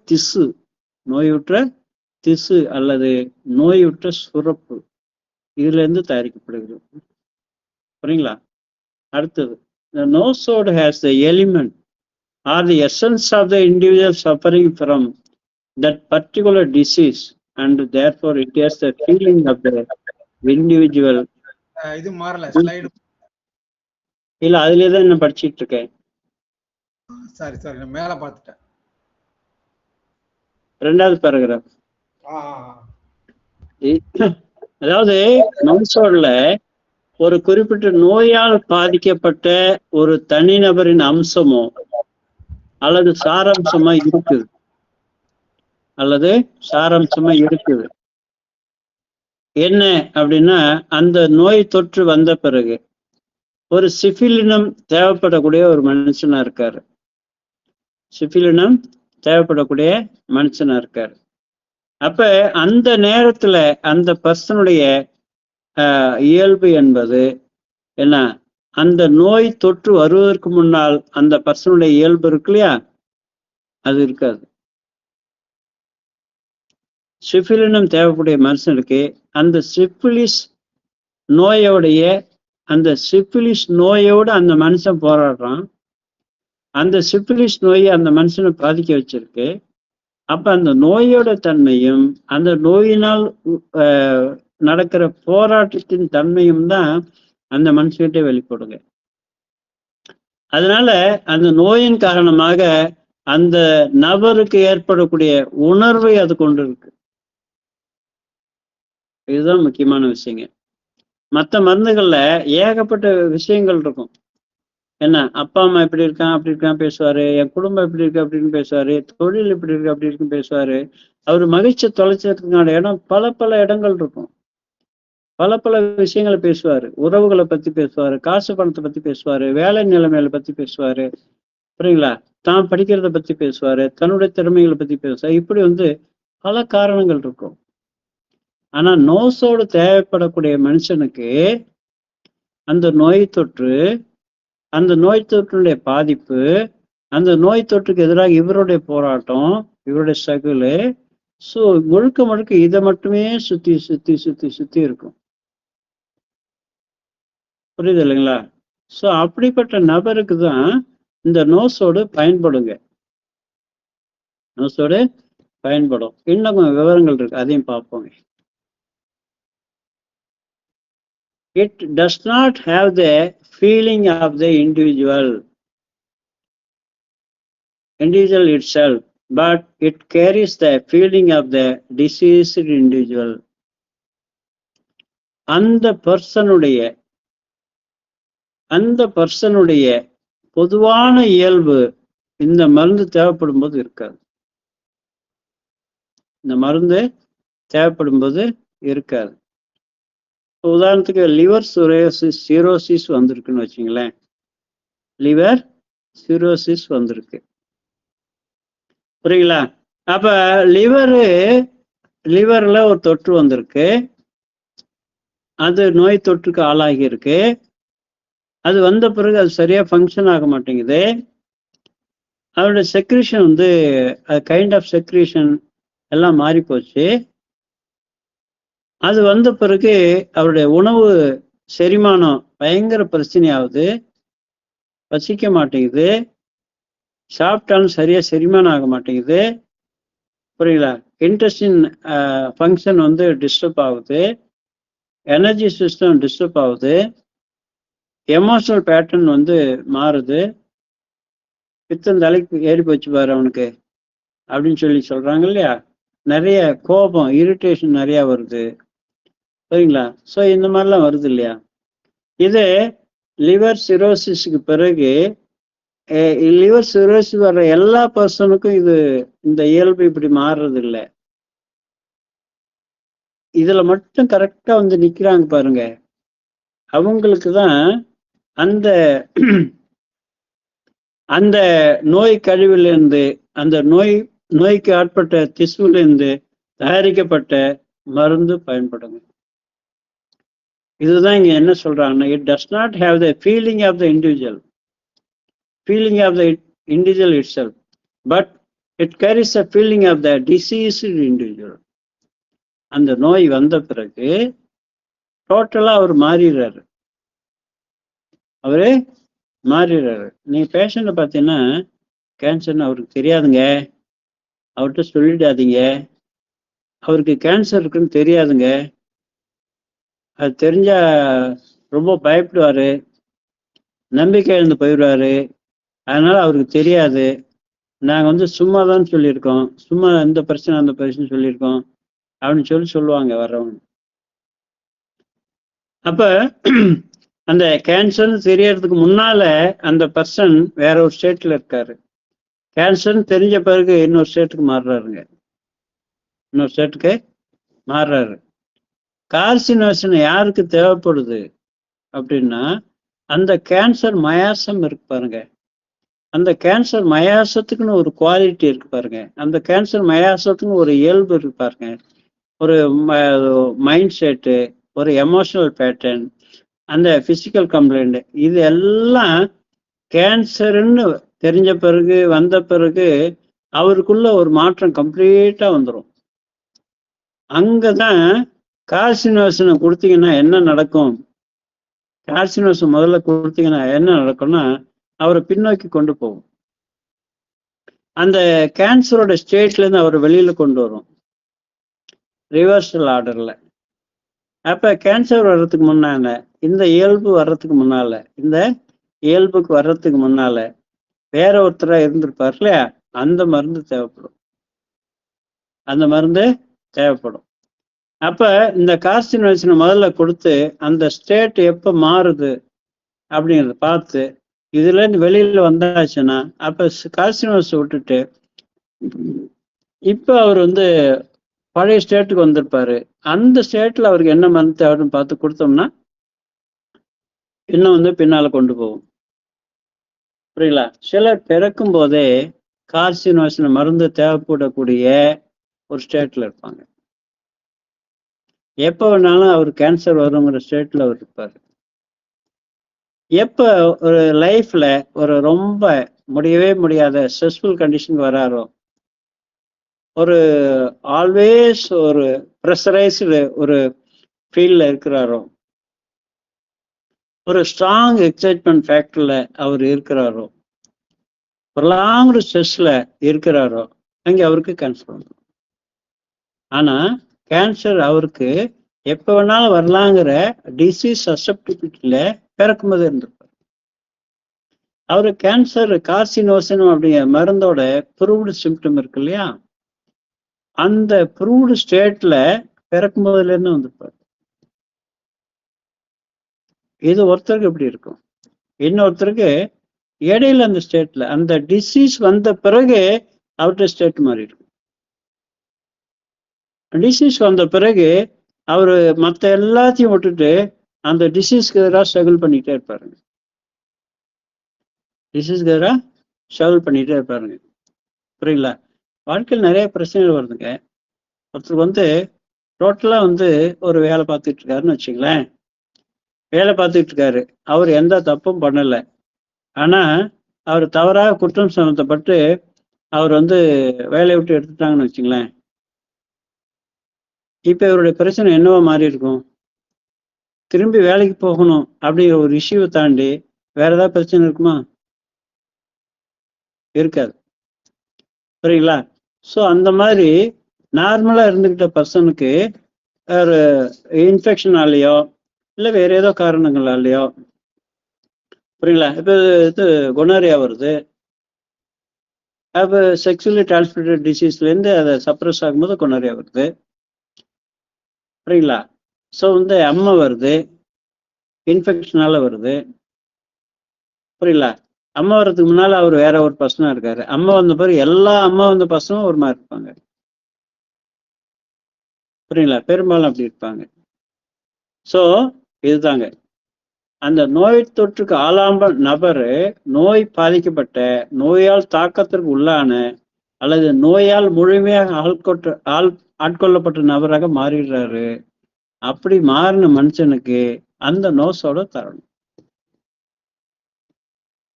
திசு அல்லது நோயுற்ற சுரப்பு இதுல இருந்து தயாரிக்கப்படுகிறது. புரியுங்களா? அடுத்தது, the nosode has the element or the essence of the individual suffering from that particular disease and therefore it has the feeling of the individual. இது மாறல ஸ்லைடு இல்ல, அதுலயே தான் நான் படிச்சிட்டு இருக்கேன். சரி நான் மேல பார்த்துட்டேன். 2வது பேராகிராஃப். அதாவது நோசோட்ல ஒரு குறிப்பிட்ட நோயால் பாதிக்கப்பட்ட ஒரு தனிநபரின் அம்சமோ அல்லது சாராம்சமா இருக்குது. என்ன அப்படின்னா, அந்த நோய் தொற்று வந்த பிறகு ஒரு சிஃபிலினம் தேவைப்படக்கூடிய ஒரு மனுஷனா இருக்காரு. அப்ப அந்த நேரத்துல அந்த பர்சனுடைய இயல்பு என்பது என்ன, அந்த நோய் தொற்று வருவதற்கு முன்னால் அந்த பர்சனுடைய இயல்பு இருக்கு இல்லையா, அது இருக்காது. சிஃபிலினம் தேவைக்கூடிய மனுஷனுக்கு அந்த சிஃபிலிஸ் நோயோட அந்த மனுஷன் போராடுறான். அந்த சிஃபிலிஸ் நோயை அந்த மனுஷனை பாதிக்க வச்சிருக்கு. அப்ப அந்த நோயோட தன்மையும் அந்த நோயினால் நடக்கிற போராட்டத்தின் தன்மையும் தான் அந்த மனுஷன்கிட்ட வெளிப்படுங்க. அதனால அந்த நோயின் காரணமாக அந்த நபருக்கு ஏற்படக்கூடிய உணர்வை அது கொண்டு இருக்கு. இதுதான் முக்கியமான விஷயங்க. மற்ற மருந்துகள்ல ஏகப்பட்ட விஷயங்கள் இருக்கும். என்ன, அப்பா அம்மா இப்படி இருக்கான் அப்படி இருக்கான் பேசுவாரு, என் குடும்பம் எப்படி இருக்கு அப்படின்னு பேசுவாரு, தொழில் இப்படி இருக்கு அப்படி இருக்குன்னு பேசுவாரு. அவர் மகிழ்ச்சி தொலைச்சதுக்கான இடம் பல இடங்கள் இருக்கும். பல விஷயங்களை பேசுவாரு. உறவுகளை பத்தி பேசுவாரு, காசு பணத்தை பத்தி பேசுவாரு, வேலை நிலைமைகளை பத்தி பேசுவாரு, புரியுங்களா? தான் படிக்கிறத பத்தி பேசுவாரு, தன்னுடைய திறமைகளை பத்தி பேசுவாரு. இப்படி பல காரணங்கள் இருக்கும். ஆனா நோசோடு தேவைப்படக்கூடிய மனுஷனுக்கு அந்த நோய் தொற்றுடைய பாதிப்பு, அந்த நோய் தொற்றுக்கு எதிராக இவருடைய போராட்டம், இவருடைய ஸ்ட்ரகிள், ஸோ முழுக்க முழுக்க இதை மட்டுமே சுத்தி சுத்தி சுத்தி சுத்தி இருக்கும். புரியுது இல்லைங்களா? ஸோ அப்படிப்பட்ட நபருக்கு தான் இந்த நோஸோடு பயன்படுங்க. நோஸோடு பயன்படும். இன்னும் விவரங்கள் இருக்கு, அதையும் பார்ப்போங்க. It does not have the feeling of the individual itself, but it carries the feeling of the deceased individual. அந்த பர்சனுடைய பொதுவான இயல்பு இந்த மருந்து தேவைப்படும் போது இருக்காது. இந்த மருந்து தேவைப்படும் போது இருக்காது. உதாரணத்துக்கு லிவர் சிரோசிஸ் வந்திருக்குன்னு வச்சுங்களேன். லிவர் சிரோசிஸ் வந்திருக்கு, புரியுங்களா? அப்ப லிவர்ல ஒரு தொற்று வந்திருக்கு, அது நோய் தொற்றுக்கு ஆளாகி இருக்கு. அது வந்த பிறகு அது சரியா ஃபங்க்ஷன் ஆக மாட்டேங்குது. அதோட செக்ரீஷன் வந்து கைண்ட் ஆஃப் செக்ரீஷன் எல்லாம் மாறி போச்சு. அது வந்த பிறகு அவருடைய உணவு செரிமானம் பயங்கர பிரச்சனை ஆகுது, பசிக்க மாட்டேங்குது, சாப்பிட்டாலும் சரியா செரிமானம் ஆக மாட்டேங்குது, புரியுங்களா? இன்டெஸ்டின் ஃபங்க்ஷன் வந்து டிஸ்டர்ப் ஆகுது, எனர்ஜி சிஸ்டம் டிஸ்டர்ப் ஆகுது, எமோஷனல் பேட்டர்ன் வந்து மாறுது. பித்தம் தலைக்கு ஏறி போச்சு பாரு அவனுக்கு அப்படின்னு சொல்றாங்க இல்லையா? நிறைய கோபம், இரிட்டேஷன் நிறைய வருது, சரிங்களா? ஸோ இந்த மாதிரிலாம் வருது இல்லையா? இது லிவர் சிரோசிஸ்க்கு பிறகு லிவர் சிரோசிஸ் வர்ற எல்லா பர்சனுக்கும் இந்த இயல்பு இப்படி மாறுறது இல்லை. இதுல மட்டும் கரெக்டா வந்து நிக்கிறாங்க பாருங்க, அவங்களுக்கு தான் அந்த நோய் கழிவிலிருந்து, அந்த நோய்க்கு ஆட்பட்ட திசுவிலிருந்து தயாரிக்கப்பட்ட மருந்து பயன்படுங்க. இதுதான் இங்க என்ன சொல்றாங்கன்னா, it does not have the feeling of the individual itself, but it carries the feeling of the diseased individual. அந்த நோய் வந்த பிறகு டோட்டலா அவர் மாறிடுறாரு. நீ பேஷண்ட்டை பார்த்தீங்கன்னா, கேன்சர்னு அவருக்கு தெரியாதுங்க, அவர்கிட்ட சொல்லிடாதீங்க, அவருக்கு கேன்சர் இருக்குன்னு தெரியாதுங்க, அது தெரிஞ்சா ரொம்ப பயப்படுவாரு, நம்பிக்கை இழந்து போயிடுவாரு, அதனால அவருக்கு தெரியாது, நாங்கள் வந்து சும்மா தான் சொல்லியிருக்கோம், சும்மா இந்த பிரச்சனை அந்த பிரச்சனை சொல்லியிருக்கோம் அப்படின்னு சொல்லுவாங்க வர்றவங்க. அப்ப அந்த கேன்சர்னு தெரியறதுக்கு முன்னால அந்த பர்சன் வேற ஒரு ஸ்டேட்ல இருக்காரு. கேன்சர்னு தெரிஞ்ச பிறகு இன்னொரு ஸ்டேட்டுக்கு மாறுறாரு. கார்சினோசின் யாருக்கு தேவைப்படுது அப்படின்னா, அந்த கேன்சர் மயாசம் இருக்கு பாருங்க, அந்த கேன்சர் மயாசத்துக்குன்னு ஒரு குவாலிட்டி இருக்கு பாருங்க, அந்த கேன்சர் மயாசத்துக்குன்னு ஒரு இயல்பு இருக்கு பாருங்க, ஒரு மைண்ட் செட்டு, ஒரு எமோஷனல் பேட்டர்ன், அந்த பிசிக்கல் கம்ப்ளைண்ட், இது எல்லாம் கேன்சர்ன்னு தெரிஞ்ச பிறகு வந்த பிறகு அவருக்குள்ள ஒரு மாற்றம் கம்ப்ளீட்டா வந்துடும். அங்கதான் கார்சினோசினை கொடுத்தீங்கன்னா என்ன நடக்கும், கார்சினோசின் முதல்ல கொடுத்தீங்கன்னா என்ன நடக்கும்னா, அவரை பின்னோக்கி கொண்டு போகும். அந்த கேன்சரோட ஸ்டேட்ல இருந்து அவரை வெளியில கொண்டு வரும், ரிவர்சல் ஆர்டர்ல. அப்ப கேன்சர் வர்றதுக்கு முன்னால, இந்த இயல்பு வர்றதுக்கு முன்னால, இந்த இயல்புக்கு வர்றதுக்கு முன்னால வேற ஒருத்தரா இருந்திருப்பார் இல்லையா, அந்த மருந்து தேவைப்படும். அப்ப இந்த கார்சினோசினை முதல்ல கொடுத்து அந்த ஸ்டேட் எப்ப மாறுது அப்படிங்கிறத பார்த்து இதுல இருந்து வெளியில வந்தாச்சுன்னா, அப்ப கார்சினோஸ் விட்டுட்டு இப்ப அவர் வந்து பழைய ஸ்டேட்டுக்கு வந்திருப்பாரு. அந்த ஸ்டேட்ல அவருக்கு என்ன மருந்து தேவைன்னு பார்த்து கொடுத்தோம்னா இன்னும் வந்து பின்னால கொண்டு போகும், புரியுங்களா? சிலர் பிறக்கும் போதே கார்சினோசின் மருந்து தேவைப்படக்கூடிய ஒரு ஸ்டேட்ல இருப்பாங்க. எப்ப வேணாலும் அவர் கேன்சர் வருங்கிற ஸ்டேட்ல அவர் இருப்பாரு. எப்ப ஒரு லைஃப்ல ஒரு ரொம்ப முடியவே முடியாத ஸ்ட்ரெஸ்ஃபுல் கண்டிஷன் வராரோ, ஒரு ஆல்வேஸ் ஒரு ப்ரெஷரைஸ்டு ஒரு ஃபீல்ட்ல இருக்கிறாரோ, ஒரு ஸ்ட்ராங் எக்ஸைட்மெண்ட் ஃபேக்டர்ல அவர் இருக்கிறாரோ, ப்ரொலாங்டு ஸ்ட்ரெஸ்ல இருக்கிறாரோ, அங்கே அவருக்கு கேன்சர் வந்துடும். ஆனா கேன்சர் அவருக்கு எப்ப வேணாலும் வரலாங்கிற டிசீஸ் சசப்டிபிலிட்டியில பிறக்கும்போது இருந்திருப்பார். அவரு கேன்சர் கார்சினோசினம் அப்படிங்கிற மருந்தோட ப்ரூவ்டு சிம்டம் இருக்கு இல்லையா, அந்த ப்ரூவ்டு ஸ்டேட்ல பிறக்கும் போதுல இருந்து வந்திருப்பார். இது ஒருத்தருக்கு எப்படி இருக்கும், இன்னொருத்தருக்கு இடையில அந்த ஸ்டேட்ல அந்த டிசீஸ் வந்த பிறகு அவர்கிட்ட ஸ்டேட் மாறி இருக்கும். டிசீஸ் வந்த பிறகு அவரு மற்ற எல்லாத்தையும் விட்டுட்டு அந்த டிசீஸ்க்கு எதிராக ஸ்ட்ரகிள் பண்ணிட்டே இருப்பாருங்க. டிசீஸ்க்கு எதிராக ஸ்ட்ரகிள் பண்ணிட்டே இருப்பாருங்க. புரியுங்களா? வாழ்க்கையில் நிறைய பிரச்சனைகள் வருதுங்க. ஒருத்தருக்கு டோட்டலா ஒரு வேலை பார்த்துட்டு இருக்காருன்னு வச்சுங்களேன். வேலை பார்த்துட்டு இருக்காரு, அவர் எந்த தப்பும் பண்ணல. ஆனா அவர் தவறாக குற்றம் சுமத்தப்பட்டு அவர் வேலையை விட்டு எடுத்துட்டாங்கன்னு வச்சுங்களேன். இப்ப இவருடைய பிரச்சனை என்னவா மாறி இருக்கும்? திரும்பி வேலைக்கு போகணும் அப்படிங்கிற ஒரு இஷ்யூவை தாண்டி வேற ஏதாவது பிரச்சனை இருக்குமா? இருக்காது. புரியுங்களா? ஸோ அந்த மாதிரி நார்மலா இருந்துகிட்ட பர்சனுக்கு ஒரு இன்ஃபெக்ஷனாலேயோ இல்லை வேற ஏதோ காரணங்களாலேயோ, புரியுங்களா, இப்போ கொனாரியா வருது, அப்போ செக்ஷுவலி டிரான்ஸ்மிட்டட் டிசீஸ்லேருந்து அதை சப்ரஸ் ஆகும்போது கொனாரியா வருது. புரியுங்களா? ஸோ அம்மை வருது, இன்ஃபெக்ஷனால வருது. புரியல? அம்மா வர்றதுக்கு முன்னால அவர் வேற ஒரு பர்சனா இருக்காரு. அம்மா வந்த பிறகு எல்லா அம்மா வந்த பர்சனும் ஒரு மாதிரி இருப்பாங்க. புரியுங்களா? பெரும்பாலும் அப்படி இருப்பாங்க. ஸோ இதுதாங்க அந்த நோய் தொற்றுக்கு ஆளாம்ப நபர் நோய் பாதிக்கப்பட்ட, நோயால் தாக்கத்திற்கு உள்ளான அல்லது நோயால் முழுமையாக ஆட்கொள்ளப்பட்ட நபராக மாறிடுறாரு. அப்படி மாறின மனுஷனுக்கு அந்த நோசோட தரணும்.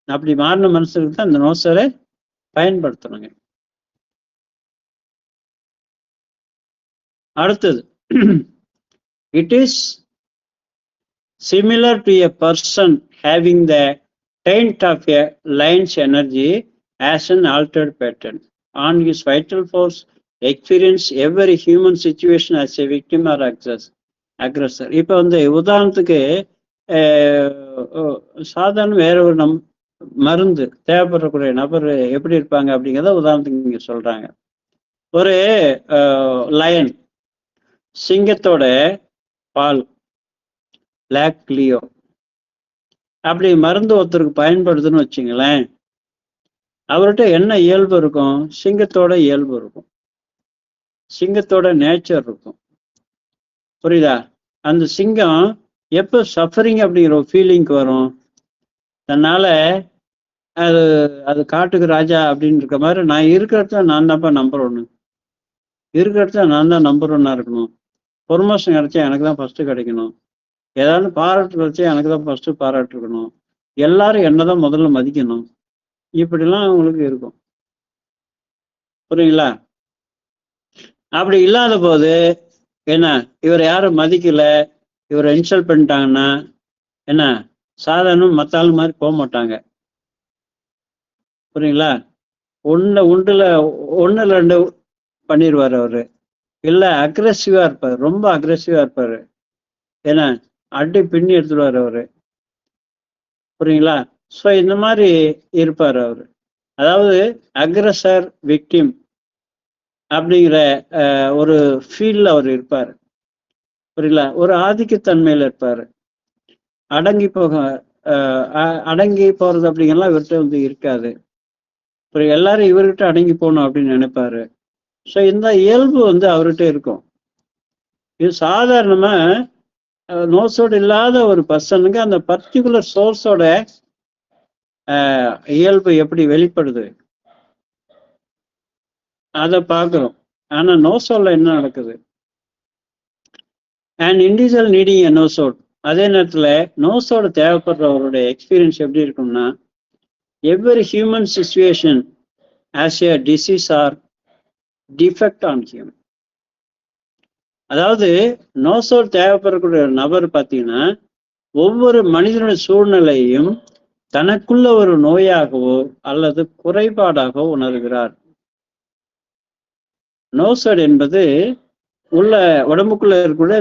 அப்படி மாறின மனுஷனுக்கு தான் அந்த நோசரை பயன்படுத்தணுங்க. அடுத்தது, it is similar to a person having the taint of a lion's energy as an altered pattern on his vital force experience every human situation as a victim or aggressor. இப்போ உதாரணத்துக்கு சாதாரண வேற ஒரு மருந்து தேவைப்படக்கூடிய நபர் எப்படி இருப்பாங்க அப்படிங்கிறத உதாரணத்துக்கு நீங்க சொல்றாங்க. ஒரு லயன், சிங்கத்தோட பால், பிளாக் லியோ, அப்படி மருந்து ஒருத்தருக்கு பயன்படுதுன்னு வச்சுங்களேன். அவர்கிட்ட என்ன இயல்பு இருக்கும்? சிங்கத்தோட இயல்பு இருக்கும், சிங்கத்தோட நேச்சர் இருக்கும். புரியுதா? அந்த சிங்கம் எப்போ சஃபரிங் அப்படிங்கிற ஒரு ஃபீலிங்க்கு வரும், தன்னால அது காட்டுக்கு ராஜா அப்படின்னு இருக்க மாதிரி, நான் இருக்கிறத நான் தான்ப்பா நம்பர் 1, இருக்கிறத நான் தான் நம்பர் 1 இருக்கணும், ப்ரொமோஷன் கிடைச்சா எனக்கு தான் ஃபர்ஸ்ட் கிடைக்கணும், ஏதாவது பாராட்டு கிடைச்சா எனக்கு தான் ஃபர்ஸ்ட் பாராட்டு இருக்கணும், எல்லாரும் என்னதான் முதல்ல மதிக்கணும், இப்படிலாம் அவங்களுக்கு இருக்கும். புரியுங்களா? அப்படி இல்லாத போது என்ன, இவர் யாரும் மதிக்கல, இவரை இன்சல்ட் பண்ணிட்டாங்கன்னா என்ன, சாதாரண மற்ற ஆள் மாதிரி போக மாட்டாங்க. புரியுங்களா? ஒன்றுல 2 பண்ணிடுவார் அவரு. இல்லை அக்ரெசிவா இருப்பார், ரொம்ப அக்ரெசிவா இருப்பாரு, ஏன்னா அடி பின்னி எடுத்துடுவார் அவரு. புரியுங்களா? ஸோ இந்த மாதிரி இருப்பார் அவரு. அதாவது அக்ரஸர் விக்டிம் அப்படிங்கிற ஒரு ஃபீல்ட்ல அவர் இருப்பார். புரியல? ஒரு ஆதிக்கத்தன்மையில இருப்பாரு. அடங்கி போறது அப்படிங்கலாம் இவர்கிட்ட இருக்காது. அப்புறம் எல்லாரும் இவர்கிட்ட அடங்கி போகணும் அப்படின்னு நினைப்பாரு. ஸோ இந்த இயல்பு அவர்கிட்ட இருக்கும். இது சாதாரணமா நோஸோடு இல்லாத ஒரு பர்சனுக்கு அந்த பர்டிகுலர் சோர்ஸோட இயல்பு எப்படி வெளிப்படுது அதை பார்க்கிறோம். ஆனா நோசோல என்ன நடக்குது? And individual needing a nosode, அதே நேரத்துல நோசோட தேவைப்படுறவருடைய எக்ஸ்பீரியன்ஸ் எப்படி இருக்கும்னா, every human situation as a disease or defect on him. அதாவது நோசோட் தேவைப்படக்கூடிய நபர் பார்த்தீங்கன்னா ஒவ்வொரு மனிதனுடைய சூழ்நிலையையும் தனக்குள்ள ஒரு நோயாகவோ அல்லது குறைபாடாகவோ உணர்கிறார். நோசோட் என்பது உள்ள உடம்புக்குள்ள இருக்கக்கூடிய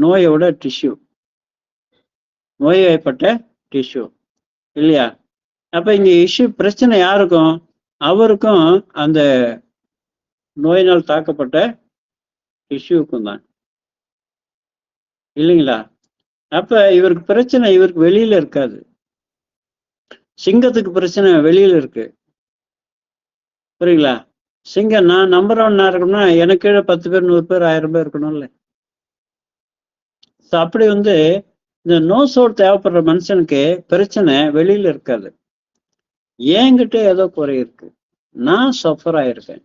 நோயோட டிஷ்யூ, நோய்வாய்ப்பட்ட டிஷ்யூ இல்லையா? அப்ப இங்க இஷ்யூ பிரச்சனை யாருக்கும்? அவருக்கும் அந்த நோயினால் தாக்கப்பட்ட டிஷ்யூக்கும் தான் இல்லைங்களா? அப்ப இவருக்கு பிரச்சனை இவருக்கு வெளியில இருக்காது. சிங்கத்துக்கு பிரச்சனை வெளியில இருக்கு, புரியுங்களா? சிங்கம் நான் நம்புறவனா இருக்கணும்னா எனக்கு கீழே 10 பேர் 100 பேர் 1000 பேர் இருக்கணும்ல. அப்படி இந்த நோசோட் தேவைப்படுற மனுஷனுக்கு பிரச்சனை வெளியில இருக்காது. என்கிட்ட ஏதோ குறை இருக்கு, நான் சஃபர் ஆயிருக்கேன்,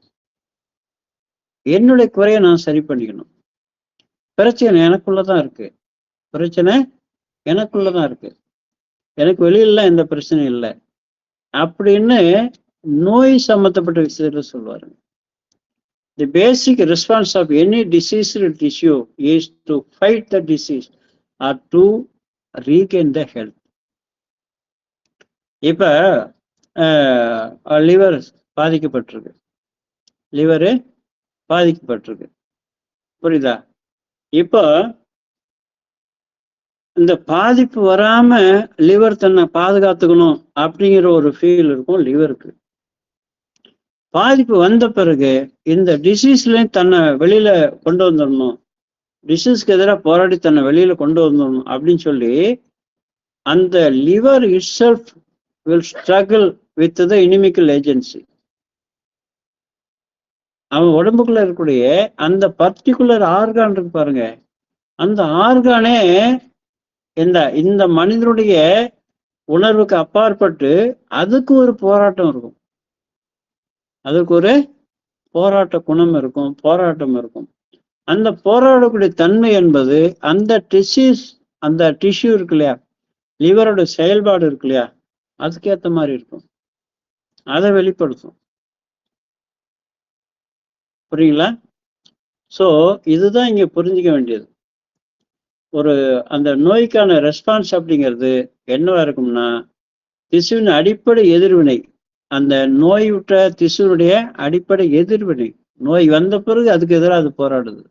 என்னுடைய குறையை நான் சரி பண்ணிக்கணும். பிரச்சனை எனக்குள்ளதான் இருக்கு, பிரச்சனை எனக்குள்ளதான் இருக்கு, எனக்கு வெளியில எந்த பிரச்சனையும் இல்லை அப்படின்னு நோய் சம்பந்தப்பட்ட விஷயத்துல சொல்லுவாரு. The basic response of any diseased tissue is to fight the disease or to regain the health. இப்ப லிவர் பாதிக்கப்பட்டிருக்கு, லிவரு பாதிக்கப்பட்டிருக்கு, புரியுதா? இப்போ இந்த பாதிப்பு வராம லிவர் தன்னை பாதுகாத்துக்கணும் அப்படிங்கிற ஒரு ஃபீல் இருக்கும் லிவருக்கு. பாதிப்பு வந்த பிறகு இந்த டிசீஸ்லயும் தன்னை வெளியில கொண்டு வந்துடணும், டிசீஸ்க்கு எதிராக போராடி தன்னை வெளியில கொண்டு வந்துடணும் அப்படின்னு சொல்லி அந்த liver itself will struggle with the inimical agency. அவன் உடம்புக்குள்ள இருக்கக்கூடிய அந்த பர்டிகுலர் ஆர்கான் இருக்கு பாருங்க, அந்த ஆர்கானே இந்த மனிதனுடைய உணர்வுக்கு அப்பாற்பட்டு அதுக்கு ஒரு போராட்டம் இருக்கும், அதுக்கு ஒரு போராட்ட குணம் இருக்கும், போராட்டம் இருக்கும். அந்த போராடக்கூடிய தன்மை என்பது அந்த டிசீஸ், அந்த டிஷ்யூ இருக்கு இல்லையா, லிவரோட செயல்பாடு இருக்கு இல்லையா, அதுக்கேற்ற மாதிரி இருக்கும், அதை வெளிப்படுத்தும். புரியுங்களா? ஸோ இதுதான் இங்க புரிஞ்சிக்க வேண்டியது. ஒரு அந்த நோய்க்கான ரெஸ்பான்ஸ் அப்படிங்கிறது என்னவா இருக்கும்னா, திசுவின் அடிப்படை எதிர்வினை, அந்த நோய் விட்ட திசுனுடைய அடிப்படை எதிர்வினை, நோய் வந்த பிறகு அதுக்கு எதிராக அது போராடுது,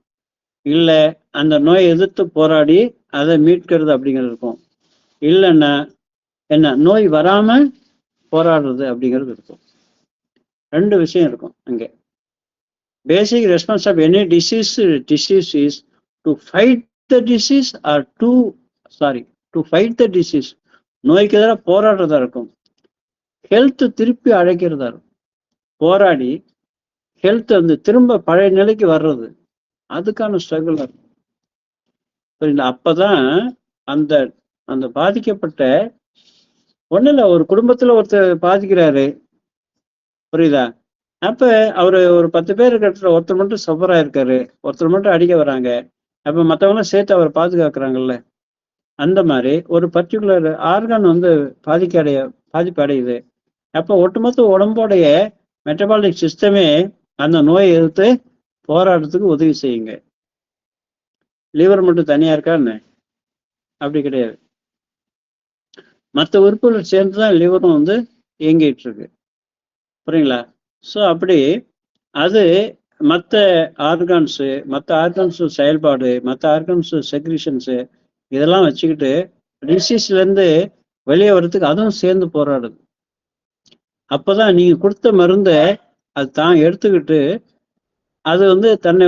இல்லை அந்த நோயை எதிர்த்து போராடி அதை மீட்கிறது அப்படிங்கிறது இருக்கும், இல்லைன்னா என்ன நோய் வராம போராடுறது அப்படிங்கிறது இருக்கும். ரெண்டு விஷயம் இருக்கும் அங்கே. Basic response of any disease is to fight the disease or to fight the disease, நோய்க்கு எதிராக போராடுறதா இருக்கும். ஹெல்த் திருப்பி அழைக்கிறதா இருக்கும், போராடி ஹெல்த் திரும்ப பழைய நிலைக்கு வர்றது, அதுக்கான ஸ்ட்ரகிள் இருக்கும். புரியுது? அப்பதான் அந்த அந்த பாதிக்கப்பட்ட ஒண்ணு இல்லை, ஒரு குடும்பத்துல ஒருத்தர் பாதிக்கிறாரு, புரியுதா? அப்ப அவரு ஒரு 10 பேர் இருக்கிற ஒருத்தர் மட்டும் சஃபர் ஆயிருக்காரு, ஒருத்தர் மட்டும் அடிக்க வராங்க, அப்ப மற்றவங்களும் சேர்த்து அவரை பாதுகாக்கிறாங்கல்ல. அந்த மாதிரி ஒரு பர்டிகுலர் ஆர்கான் பாதிப்பு அடையுது, அப்போ ஒட்டுமொத்த உடம்போடைய மெட்டபாலிக் சிஸ்டமே அந்த நோயை எதிர்த்து போராடுறதுக்கு உதவி செய்யுங்க. லிவர் மட்டும் தனியா இருக்கான்னு அப்படி கிடையாது, மற்ற உறுப்புகள் சேர்ந்துதான் லிவரும் இயங்கிட்டு இருக்கு, புரியுங்களா? ஸோ அப்படி அது மற்ற ஆர்கான்ஸு செயல்பாடு, மற்ற ஆர்கான்ஸு செக்ரிஷன்ஸு இதெல்லாம் வச்சுக்கிட்டு டிசீஸ்ல இருந்து வெளியே வர்றதுக்கு அதுவும் சேர்ந்து போராடுது. அப்பதான் நீங்க கொடுத்த மருந்தை அது தான் எடுத்துக்கிட்டு அது தன்னை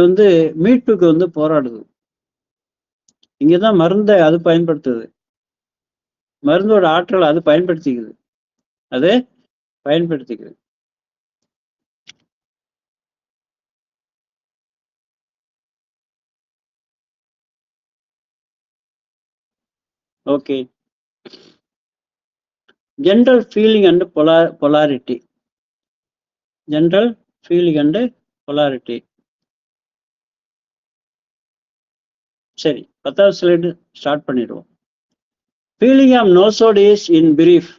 மீட்புக்கு போராடுது. இங்கதான் மருந்தை அது பயன்படுத்துது, மருந்தோட ஆற்றல் அது பயன்படுத்திக்குது. Okay. General feeling and polarity. General feeling and polarity. சரி, 10வது ஸ்லைடு ஸ்டார்ட் பண்ணிடுவோம். Feeling of nosode is in brief.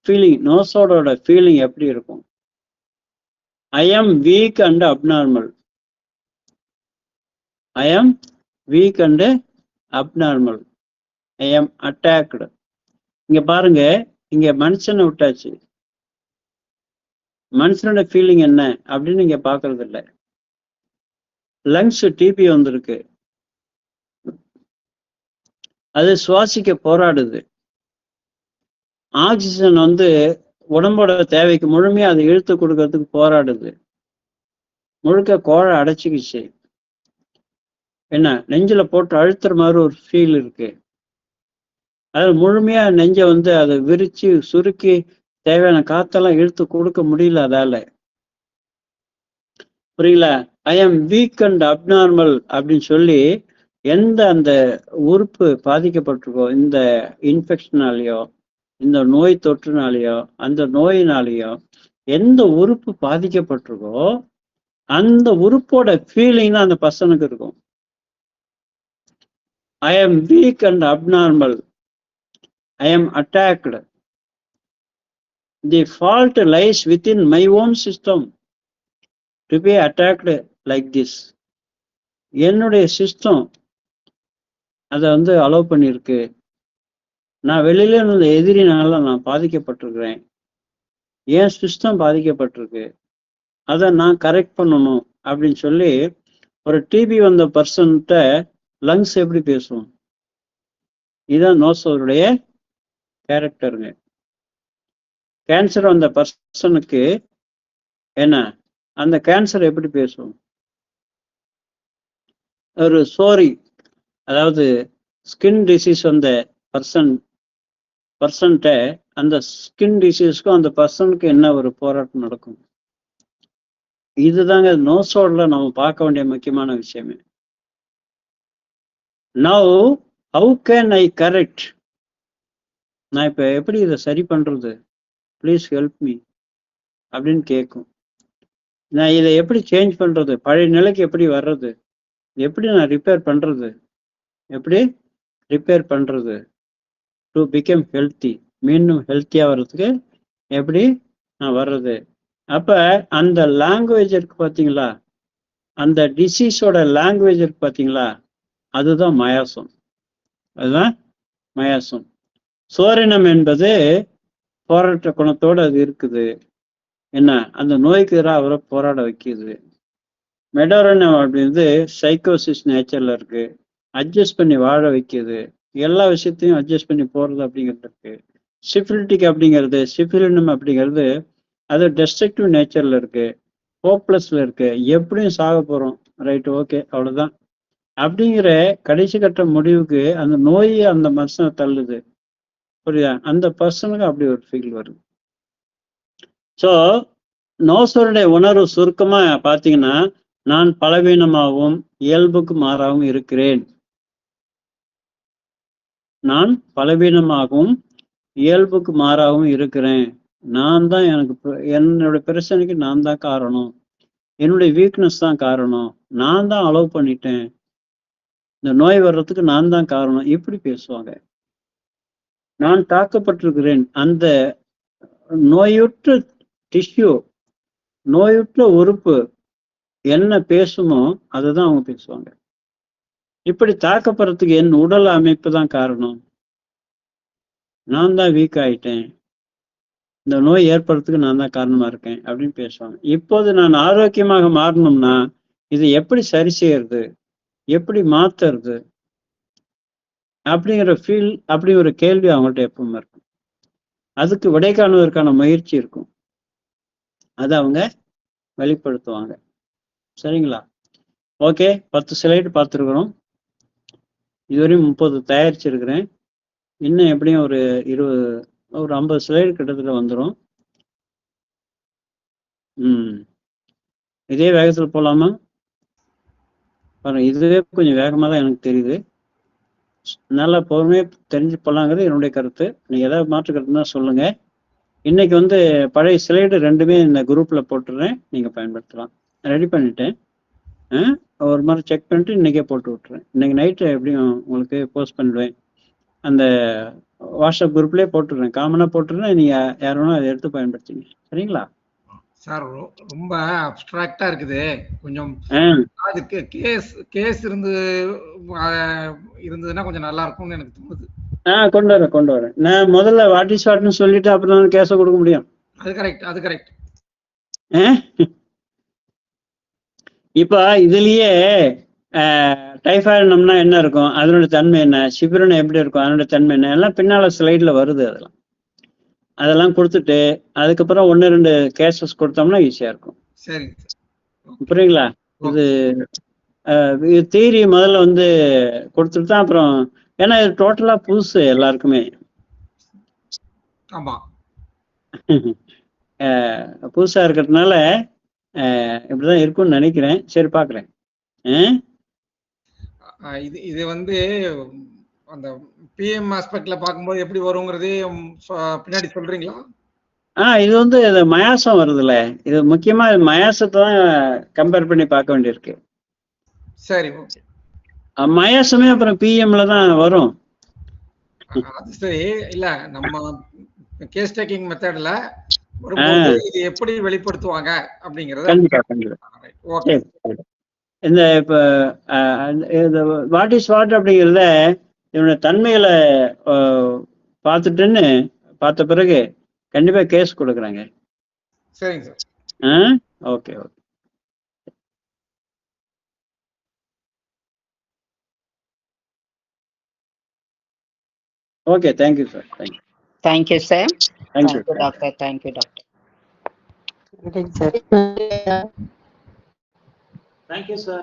Feeling, நோசோடோட ஃபீலிங் எப்படி இருக்கும்? ஐ ஆம் வீக் அண்ட் அப்நார்மல். ஐ ஆம் week and abnormal. I am attacked. இங்க பாருங்க, இங்க மனுஷனை விட்டாச்சு. மனுஷனோட ஃபீலிங் என்ன அப்படின்னு இங்க பாக்குறது இல்லை. லங்ஸ் டிபி வந்திருக்கு, அது சுவாசிக்க போராடுது. ஆக்சிஜன் உடம்போட தேவைக்கு முழுமையா அதை இழுத்து கொடுக்கறதுக்கு போராடுது. முழுக்க கோழை அடைச்சிக்கிச்சு. என்ன, நெஞ்சில போட்டு அழுத்துற மாதிரி ஒரு ஃபீல் இருக்கு. அது முழுமையா நெஞ்ச அதை விரிச்சு சுருக்கி தேவையான காத்தெல்லாம் இழுத்து கொடுக்க முடியல அதால. புரியல? ஐ ஆம் வீக் அண்ட் அப்நார்மல் அப்படின்னு சொல்லி எந்த அந்த உறுப்பு பாதிக்கப்பட்டிருக்கோ, இந்த இன்ஃபெக்ஷனாலேயோ இந்த நோய் தொற்றுனாலேயோ அந்த நோயினாலேயோ எந்த உறுப்பு பாதிக்கப்பட்டிருக்கோ அந்த உறுப்போட ஃபீலிங் தான் அந்த பர்சனுக்கு இருக்கும். ஐ ஆம் week and abnormal. I am attacked. The fault lies within my own system to be attacked like this. என்னுடைய சிஸ்டம் அதை அலோவ் பண்ணியிருக்கு. நான் வெளியில இருந்த எதிரினால நான் பாதிக்கப்பட்டிருக்கிறேன். என் சிஸ்டம் பாதிக்கப்பட்டிருக்கு, அதை நான் கரெக்ட் பண்ணணும் அப்படின்னு சொல்லி ஒரு டிபி வந்த பர்சன்கிட்ட லங்ஸ் எப்படி பேசும்? இதுதான் நோசோருடைய கேரக்டருங்க. கேன்சர் வந்த பர்சனுக்கு என்ன, அந்த கேன்சர் எப்படி பேசும்? ஒரு சோரி, அதாவது ஸ்கின் டிசீஸ் வந்த பர்சன்ட்ட அந்த ஸ்கின் டிசீஸ்க்கும் அந்த பர்சனுக்கு என்ன ஒரு போராட்டம் நடக்கும்? இதுதாங்க நோசோட்ல நம்ம பார்க்க வேண்டிய முக்கியமான விஷயமே. Now how can I correct? நான் இப்ப எப்படி இதை சரி பண்றது? ப்ளீஸ் ஹெல்ப் மீ அப்படின்னு கேட்கும். நான் இதை எப்படி சேஞ்ச் பண்றது? பழைய நிலைக்கு எப்படி வர்றது? எப்படி நான் ரிப்பேர் பண்றது? எப்படி ரிப்பேர் பண்றது? டு பிகம் ஹெல்த்தி, மீண்டும் ஹெல்த்தியா வர்றதுக்கு எப்படி நான் வர்றது? அப்ப அந்த லாங்குவேஜ் இருக்கு பார்த்தீங்களா, அந்த டிசீஸோட லாங்குவேஜ் இருக்கு பார்த்தீங்களா, அதுதான் மயாசம். அதுதான் மயாசம். சோரினம் என்பது போராட்ட குணத்தோடு அது இருக்குது. என்ன, அந்த நோய்க்கு எதிராக அவரை போராட வைக்கிது. மெடோரனம் அப்படின்றது சைக்கோசிஸ் நேச்சர்ல இருக்கு, அட்ஜஸ்ட் பண்ணி வாழ வைக்கிது. எல்லா விஷயத்தையும் அட்ஜஸ்ட் பண்ணி போறது அப்படிங்கிறது இருக்கு. சிஃபிலிட்டிக் அப்படிங்கிறது, சிஃபிலினம் அப்படிங்கிறது அது டெஸ்ட்ரக்டிவ் நேச்சர்ல இருக்கு, ஹோப்லெஸ்ல இருக்கு. எப்படியும் சாக போறோம், ரைட், ஓகே, அவ்வளவுதான் அப்படிங்கிற கடைசி கட்ட முடிவுக்கு அந்த நோயை அந்த மனுஷனை தள்ளுது. புரியுதா? அந்த பர்சனுக்கு அப்படி ஒரு ஃபீல் வருது. ஸோ நோசருடைய உணர்வு சுருக்கமா பார்த்தீங்கன்னா, நான் பலவீனமாகவும் இயல்புக்கு மாறாகவும் இருக்கிறேன். நான் பலவீனமாகவும் இயல்புக்கு மாறாகவும் இருக்கிறேன். நான் தான் என்னுடைய பிரச்சனைக்கு நான் தான் காரணம், என்னுடைய வீக்னஸ் தான் காரணம், நான் தான் அலோவ் பண்ணிட்டேன், இந்த நோய் வர்றதுக்கு நான் தான் காரணம், இப்படி பேசுவாங்க. நான் தாக்கப்பட்டிருக்கிறேன். அந்த நோயுற்ற டிஷ்யூ, நோயுற்ற உறுப்பு என்ன பேசுமோ அதுதான் அவங்க பேசுவாங்க. இப்படி தாக்கப்படுறதுக்கு என் உடல் அமைப்பு தான் காரணம், நான் தான் வீக் ஆயிட்டேன், இந்த நோய் ஏற்படுறதுக்கு நான் தான் காரணமா இருக்கேன் அப்படின்னு பேசுவாங்க. இப்போது நான் ஆரோக்கியமாக மாறணும்னா இதை எப்படி சரி செய்யறது, எப்படி மாத்துறது அப்படிங்கிற ஃபீல், அப்படி ஒரு கேள்வி அவங்கள்ட்ட எப்பவுமே இருக்கும். அதுக்கு விடை காணுவதற்கான முயற்சி இருக்கும், அதை அவங்க வெளிப்படுத்துவாங்க. சரிங்களா? ஓகே, 10 ஸ்லைடு பார்த்துருக்குறோம். இதுவரையும் 30 தயாரிச்சிருக்கிறேன். இன்னும் எப்படியும் ஒரு 50 ஸ்லைடு கிட்டத்தட்ட வந்துடும். இதே வேகத்தில் போகலாமா? பாருங்க, இதுவே கொஞ்சம் வேகமாக தான் எனக்கு தெரியுது. நல்லா பொறுமையாக தெரிஞ்சு போகலாங்கிறது என்னுடைய கருத்து. நீங்கள் ஏதாவது மாற்று கருத்துனா சொல்லுங்க. இன்னைக்கு பழைய ஸ்லைடு 2மே இந்த குரூப்பில் போட்டுடுறேன், நீங்கள் பயன்படுத்தலாம். ரெடி பண்ணிட்டேன், ஒரு மாதிரி செக் பண்ணிட்டு இன்றைக்கே போட்டு விட்டுறேன். இன்றைக்கி நைட்டு எப்படியும் உங்களுக்கு போஸ்ட் பண்ணிடுவேன். அந்த வாட்ஸ்அப் குரூப்லேயே போட்டுடுறேன், காமனாக போட்டுடுறேன். நீங்கள் யார் வேணாலும் அதை எடுத்து பயன்படுத்திங்க. சரிங்களா? சார் ரொம்ப அப்டிராக்டா இருக்குது கொஞ்சம். ஆ, அதுக்கு கேஸ் இருந்ததுன்னா கொஞ்சம் நல்லா இருக்கும்னு எனக்கு தோணுது. கொண்டு வரேன். நான் முதல்ல வாட் இஸ் வாட்னு சொல்லிட்டு அப்புறம் கேஸ கொடுக்க முடியும். அது கரெக்ட். ஆ? இப்ப இதுலயே டைஃபாய்டுனா என்ன இருக்கும், அதனோட தன்மை என்ன, சிபிரன் எப்படி இருக்கும், அதனோட தன்மை என்ன, எல்லாம் பின்னால ஸ்லைட்ல வருது. அதெல்லாம் கொடுத்துட்டு அதுக்கப்புறம் 1-2 கேசஸ் கொடுத்தோம்னா ஈஸியா இருக்கும். சரிங்க சார். புரியுங்களா? இது தியரி முதல்ல வந்து கொடுத்துட்டு தான் அப்புறம், ஏன்னா இது டோட்டலா புதுசு எல்லாருக்குமே. ஆமா. புதுசா இருக்கிறதுனால இப்படிதான் இருக்கும்னு நினைக்கிறேன். சரி பாக்குறேன். இது வந்து அந்த பிஎம் ஆஸ்பெக்ட்ல பார்க்கும்போது எப்படி வருங்கிறதே பின்னாடி சொல்றீங்களா? இது வந்து மயாசம் வருதுல்ல, இது முக்கியமா மயாசத்தை தான் கம்பேர் பண்ணி பார்க்க வேண்டியிருக்கு. சரி, ஓகே. மயாசமே அப்புறம் பிஎம்ல தான் வரும். அது சரி. இல்ல நம்ம கேஸ் டேக்கிங் மெத்தட்ல வரும்போது இது எப்படி வெளிப்படுத்துவாங்க அப்படிங்கறத. கண்டிப்பா. இந்த இப்ப வாட் இஸ் வாட் அப்படிங்கிறத இவனோட தன்மைகளை பார்த்த பிறகு கண்டிப்பா கேஸ் கொடுக்குறாங்க. சரிங்க sir. Okay. Okay, thank you, sir. Thank you, sir. Thank you, doctor. Thank you, doctor. Thank you, sir.